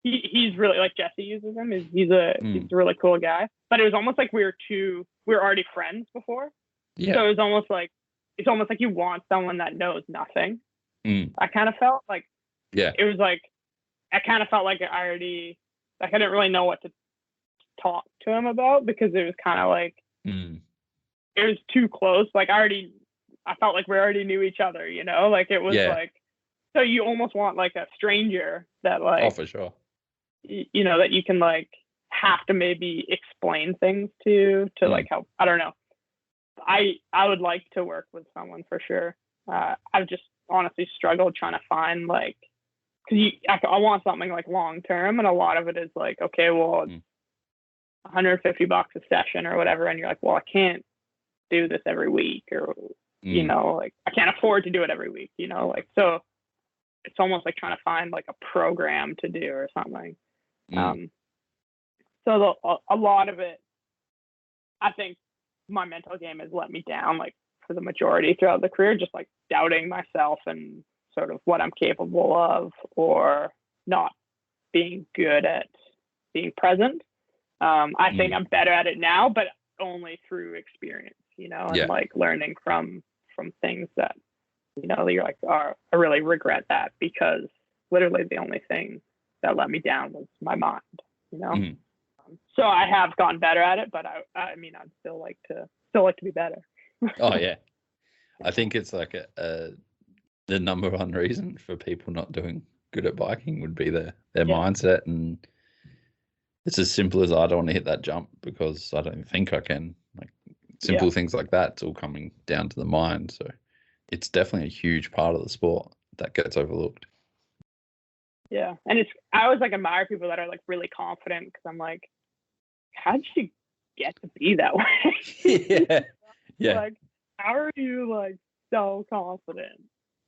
he's really, like, Jesse uses him. He's a really cool guy, but it was almost like we were already friends before. Yeah. So it's almost like you want someone that knows nothing. I kind of felt like, it was like, I kind of felt like I didn't really know what to talk to him about, because it was kind of like, it was too close. Like I felt like we already knew each other, you know, like it was like, so you almost want like a stranger that like, oh, for sure, you know, that you can like have to maybe explain things to like help. I don't know. I would like to work with someone for sure. I've just honestly struggled trying to find, like, because I want something like long term, and a lot of it is like, okay, well, it's $150 a session or whatever, and you're like, well, I can't do this every week, or you know, like I can't afford to do it every week, you know, like, so it's almost like trying to find like a program to do or something. So a lot of it I think my mental game has let me down like for the majority throughout the career, just like doubting myself and sort of what I'm capable of, or not being good at being present. I think I'm better at it now, but only through experience, and like learning from things that, you're like, oh, I really regret that, because literally the only thing that let me down was my mind, So I have gotten better at it, but I'd still like to be better. Oh yeah. I think it's like the number one reason for people not doing good at biking would be their mindset, and it's as simple as, I don't want to hit that jump because I don't think I can. Like simple things like that, it's all coming down to the mind. So it's definitely a huge part of the sport that gets overlooked. Yeah, and I always like admire people that are like really confident, because I'm like, how did you get to be that way? Yeah. Like, how are you like so confident?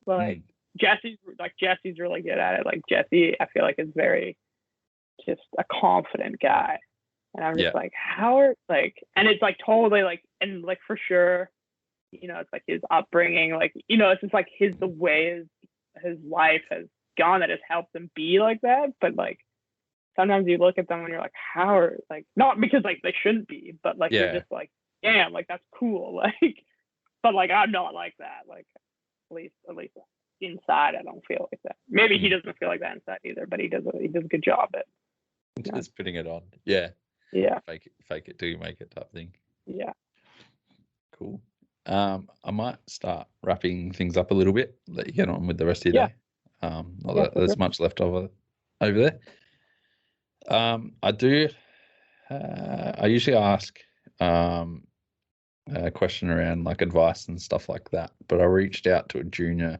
Like Jesse's really good at it. Like Jesse, I feel like is very just a confident guy, and I'm just like, and it's like totally like, and like for sure, it's like his upbringing, like it's just like the way his life has gone that has helped him be like that. But like sometimes you look at them and you're like, how are, like, not because like they shouldn't be, but like you're just like, damn, like that's cool. Like, but like I'm not like that. Like at least inside I don't feel like that. Maybe he doesn't feel like that inside either, but he does a good job at just putting it on. Yeah. Fake it till you make it type thing. Yeah. Cool. I might start wrapping things up a little bit, let you get on with the rest of your day. Not that there's much left over there. I usually ask a question around like advice and stuff like that, but I reached out to a junior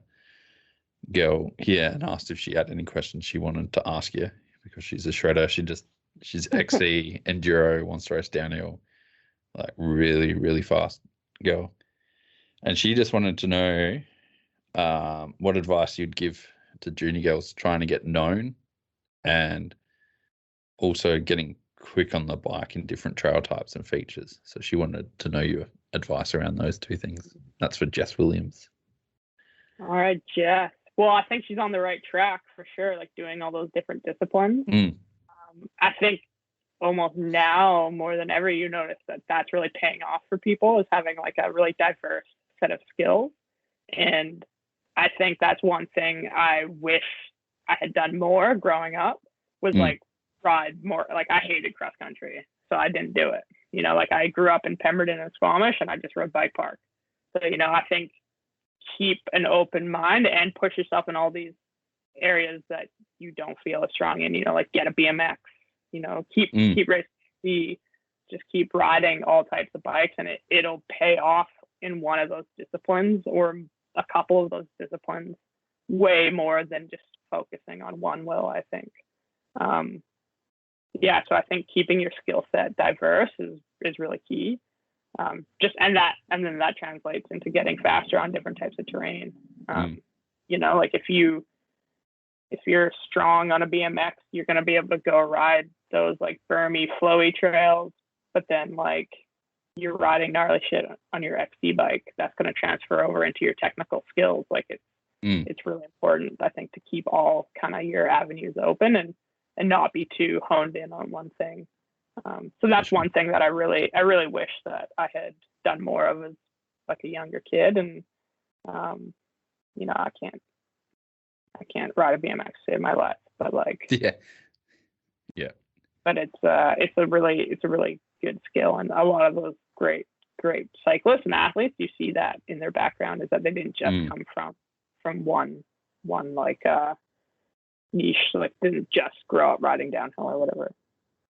girl here and asked if she had any questions she wanted to ask you, because she's a shredder. She's XC enduro, wants to race downhill, like really, really fast girl. And she just wanted to know what advice you'd give to junior girls trying to get known and also getting quick on the bike in different trail types and features. So she wanted to know your advice around those two things. That's for Jess Williams. All right, Jess. Well, I think she's on the right track for sure, like doing all those different disciplines. I think almost now more than ever, you notice that that's really paying off for people, is having like a really diverse set of skills. And I think that's one thing I wish I had done more growing up, was like ride more. Like I hated cross country, so I didn't do it. Like I grew up in Pemberton and Squamish, and I just rode bike park. So, I think keep an open mind and push yourself in all these areas that you don't feel as strong in, like get a BMX, keep racing, just keep riding all types of bikes, and it'll pay off in one of those disciplines or a couple of those disciplines way more than just focusing on one will, I think. So I think keeping your skill set diverse is really key. And then that translates into getting faster on different types of terrain. Like if you're strong on a BMX, you're going to be able to go ride those like bermy, flowy trails, but then like you're riding gnarly shit on your XC bike, that's going to transfer over into your technical skills. Like it's really important, I think, to keep all kind of your avenues open and not be too honed in on one thing. So that's one thing that I really wish that I had done more of as like a younger kid. And, I can't ride a BMX to save my life, but like, yeah. But it's a really good skill. And a lot of those great cyclists and athletes, you see that in their background, is that they didn't just come from one like, niche, so like didn't just grow up riding downhill or whatever.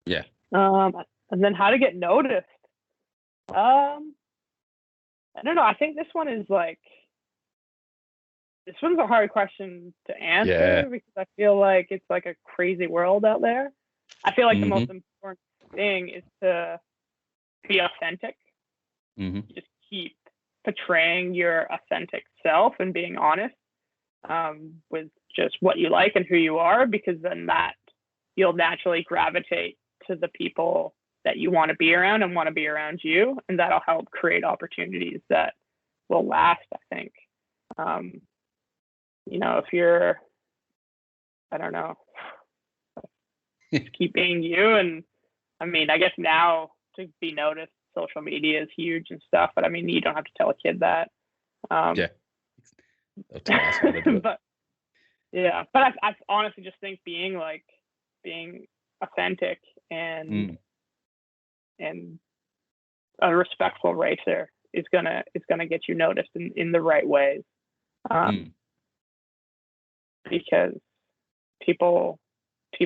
Yeah. And then how to get noticed. I don't know. I think this one's a hard question to answer because I feel like it's like a crazy world out there. I feel like the most important thing is to be authentic. Just keep portraying your authentic self and being honest with just what you like and who you are, because then that you'll naturally gravitate to the people that you want to be around and want to be around you, and that'll help create opportunities that will last, I think. If you're, I don't know, keep being you. And I mean, I guess now to be noticed, social media is huge and stuff, but I mean, you don't have to tell a kid that. Yeah. But yeah, but I honestly just think being authentic and a respectful racer is gonna get you noticed in the right ways. Because people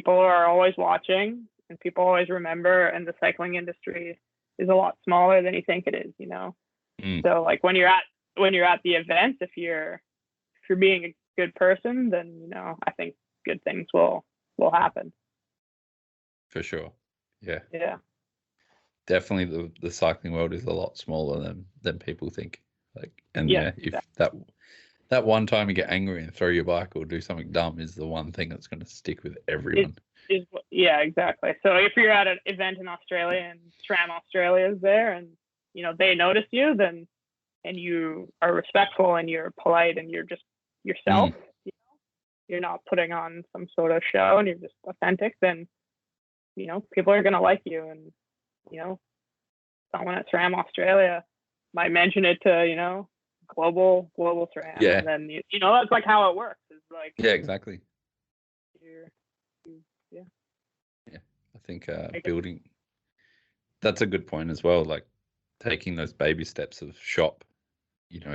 are always watching and people always remember, and the cycling industry is a lot smaller than you think it is, So like when you're at the events, if you're being a good person, then I think good things will happen. For sure. Yeah. Yeah. Definitely the cycling world is a lot smaller than people think. If exactly. that one time you get angry and throw your bike or do something dumb is the one thing that's going to stick with everyone. Yeah, exactly. So if you're at an event in Australia and SRAM Australia is there and, they notice you, then, and you are respectful and you're polite and you're just yourself, you're not putting on some sort of show and you're just authentic, then, people are going to like you. And, someone at SRAM Australia might mention it to, global SRAM. Yeah. And then, that's like how it works. It's like, yeah, exactly. Yeah. I think building, that's a good point as well. Like taking those baby steps of shop,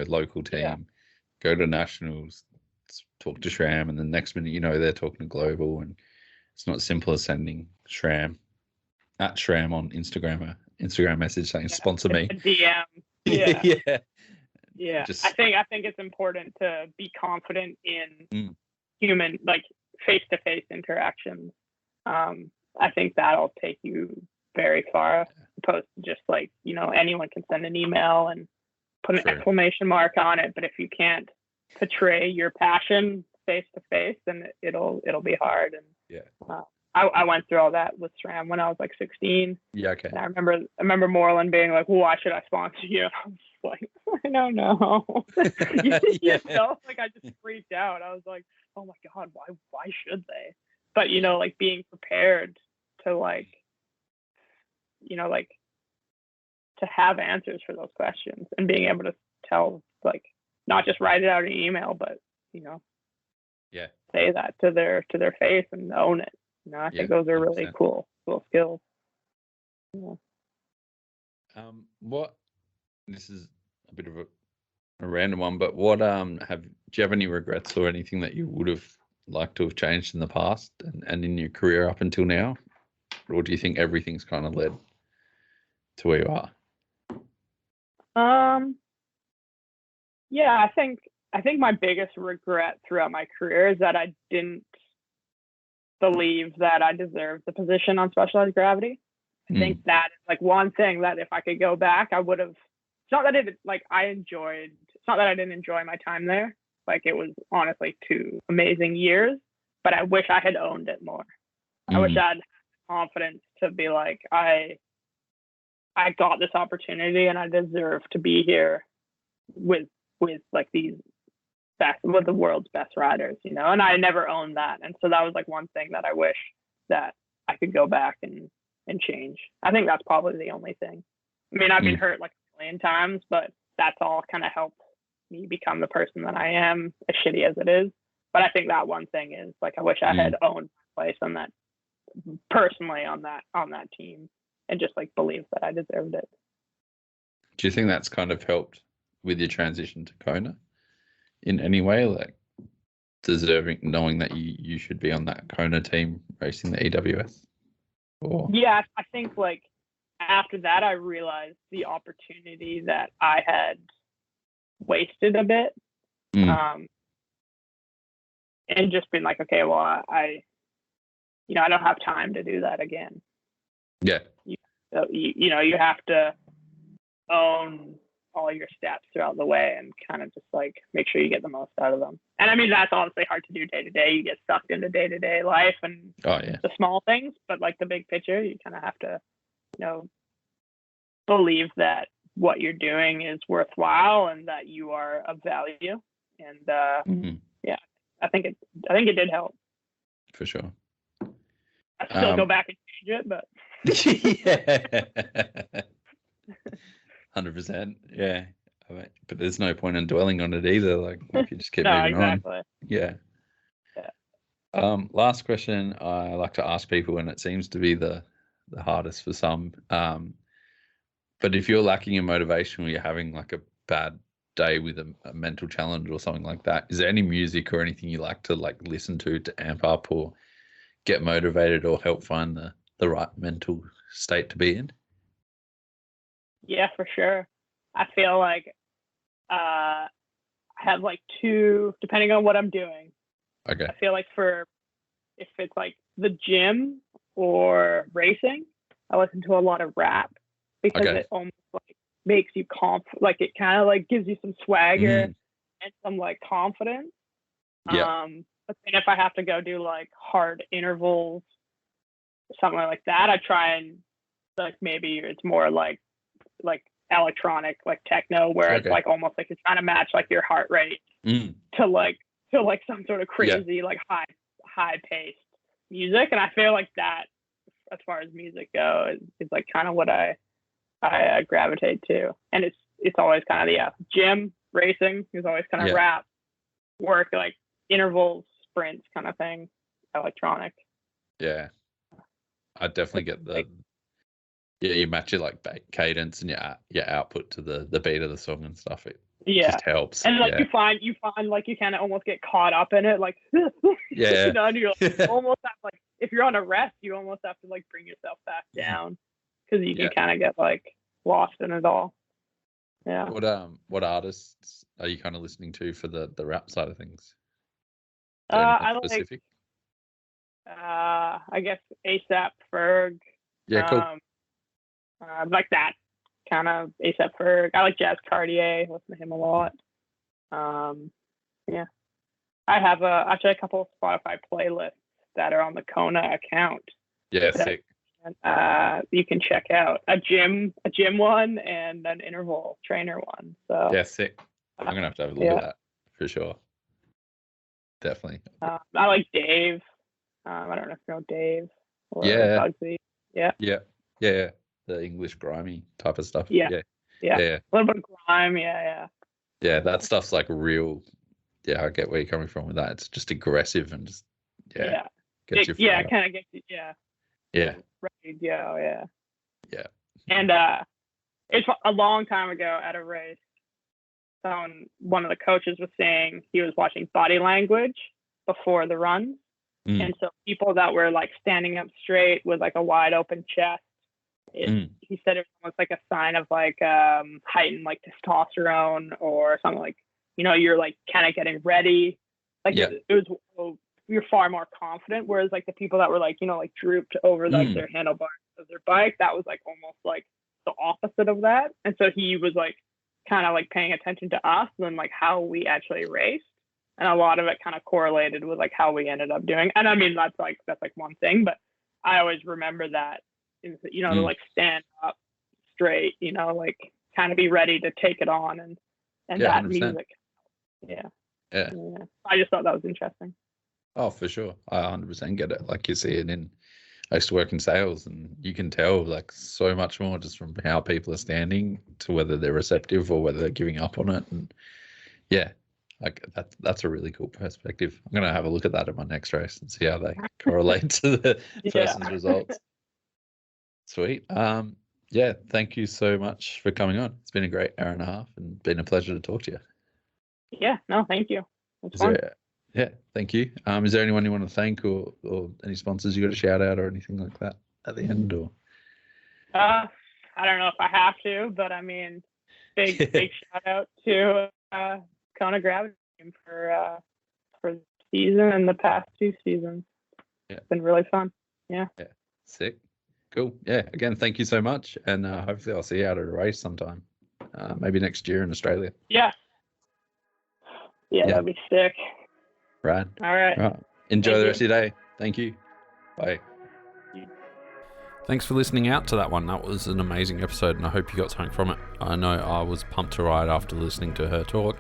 local team, go to nationals, talk to SRAM, and the next minute, they're talking to global, and it's not simple as sending SRAM at SRAM on Instagram message saying sponsor me. A DM. Yeah. Yeah. I think it's important to be confident in human, like face-to-face interactions. I think that'll take you very far, opposed to just like, anyone can send an email and put an exclamation mark on it. But if you can't portray your passion face-to-face, then it'll be hard. And I went through all that with SRAM when I was like 16. Yeah, okay. And I remember Moreland being like, "Why should I sponsor you?" I was like, "I don't know." Like I just freaked out. I was like, "Oh my god, why should they?" But like being prepared to to have answers for those questions and being able to tell, like, not just write it out in an email, but say that to their face and own it. I think those are really 100%. cool skills. Yeah. This is a bit of a random one, but do you have any regrets or anything that you would have liked to have changed in the past and in your career up until now? Or do you think everything's kind of led to where you are? Yeah, I think my biggest regret throughout my career is that I didn't believe that I deserved the position on Specialized Gravity. I think that is like one thing that if I could go back, I would have. It's not that it's not that I didn't enjoy my time there. Like, it was honestly 2 amazing years, but I wish I had owned it more. I wish I had confidence to be like, I got this opportunity and I deserve to be here with like these with the world's best riders, and I never owned that. And so that was like one thing that I wish that I could go back and change. I think that's probably the only thing. I mean, I've been hurt like a million times, but that's all kind of helped me become the person that I am, as shitty as it is. But I think that one thing is like, I wish I had owned my place on that, personally on that team, and just like believed that I deserved it. Do you think that's kind of helped with your transition to Kona in any way, like knowing that you should be on that Kona team racing the EWS? Or... Yeah, I think like after that, I realized the opportunity that I had wasted a bit, and just been like, okay, well, I don't have time to do that again. Yeah. You have to own all your steps throughout the way and kind of just like make sure you get the most out of them. And I mean, that's honestly hard to do day to day. You get sucked into day-to-day life and the small things, but like the big picture, you kind of have to believe that what you're doing is worthwhile and that you are of value. And yeah, I think it did help. For sure. I still go back and change it, but yeah, 100%. Yeah, but there's no point in dwelling on it either. Like you just keep moving exactly. on. Yeah. Last question I like to ask people, and it seems to be the hardest for some. But if you're lacking in motivation or you're having like a bad day with a mental challenge or something like that, is there any music or anything you like to like listen to amp up or get motivated or help find the right mental state to be in? Yeah, for sure. I feel like I have like two, depending on what I'm doing. Okay. I feel like if it's like the gym or racing, I listen to a lot of rap because it almost like makes you like it kind of like gives you some swagger and some like confidence. Yeah. But then if I have to go do like hard intervals, something like that, I try and like maybe it's more like electronic, like techno, where it's like almost like it's trying to match like your heart rate to like some sort of crazy like high paced music. And I feel like that, as far as music goes, is like kind of what I gravitate to. And it's always kind of gym, racing is always kind of rap, work, like intervals, sprints kind of thing, electronic. Yeah, I definitely get you match your like cadence and your output to the beat of the song and stuff. It just helps. And like you find like you kind of almost get caught up in it, like and you're like, almost have like, if you're on a rest, you almost have to like bring yourself back down because you can kind of get like lost in it all. Yeah. What artists are you kind of listening to for the rap side of things? I specific? I guess ASAP Ferg. Yeah, cool. Like that kind of ASAP Ferg. I like Jazz Cartier. Listen to him a lot. Yeah. I have actually a couple of Spotify playlists that are on the Kona account. Yeah, sick. You can check out a gym one and an interval trainer one. So yeah, sick. I'm gonna have to have a look at that for sure. Definitely. I like Dave. I don't know if you know Dave or Bugsy. Yeah. The English grimy type of stuff. Yeah. A little bit of grime. Yeah. That stuff's like real. Yeah, I get where you're coming from with that. It's just aggressive and just gets you. It kind of gets you. Yeah. Ready to go. Yeah. And it's a long time ago at a race. One of the coaches was saying he was watching body language before the run. And so people that were like standing up straight with like a wide open chest, he said it was almost like a sign of like heightened like testosterone or something, like, you're like kind of getting ready. Like it was, you're far more confident. Whereas like the people that were like, like drooped over like their handlebars of their bike, that was like almost like the opposite of that. And so he was like kind of like paying attention to us and like how we actually raced. And a lot of it kind of correlated with like how we ended up doing. And I mean, that's like one thing, but I always remember that, to like stand up straight, like kind of be ready to take it on and that 100%. Music. Yeah. I just thought that was interesting. Oh, for sure. I 100% get it. Like you see it I used to work in sales, and you can tell like so much more just from how people are standing to whether they're receptive or whether they're giving up on it. And like that's a really cool perspective. I'm gonna have a look at that at my next race and see how they correlate to the person's results. Sweet. Thank you so much for coming on. It's been a great hour and a half and been a pleasure to talk to you. Yeah, no, thank you. It's fun. Thank you. Is there anyone you want to thank or any sponsors you got a shout out or anything like that at the end? Or I don't know if I have to, but I mean, big shout out to Kona Gravity Team for the season and the past 2 seasons. It's been really fun. Yeah. Sick. Cool. Yeah. Again, thank you so much, and hopefully I'll see you out at a race sometime. Maybe next year in Australia. Yeah, that'd be sick. Right. All right. Enjoy the rest of your day. Thank you. Bye. Thanks for listening out to that one. That was an amazing episode, and I hope you got something from it. I know I was pumped to ride after listening to her talk.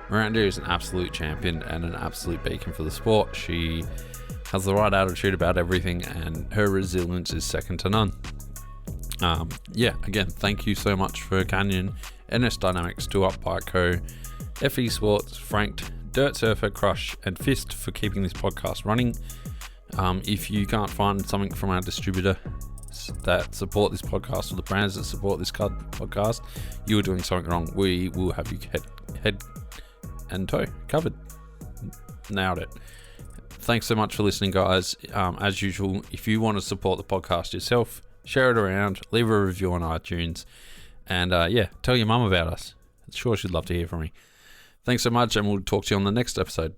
Miranda is an absolute champion and an absolute beacon for the sport. She has the right attitude about everything, and her resilience is second to none. Again, thank you so much for Canyon, NSDynamics, 2Up Bike Co, FE Sports, Franked, Dirt Surfer, Crush, and Fist for keeping this podcast running. If you can't find something from our distributor that support this podcast, or the brands that support this podcast, you are doing something wrong. We will have you head and toe covered. Nailed it. Thanks so much for listening, guys. As usual, if you want to support the podcast yourself, share it around, leave a review on iTunes, and tell your mum about us. Sure, she'd love to hear from me. Thanks so much, and we'll talk to you on the next episode.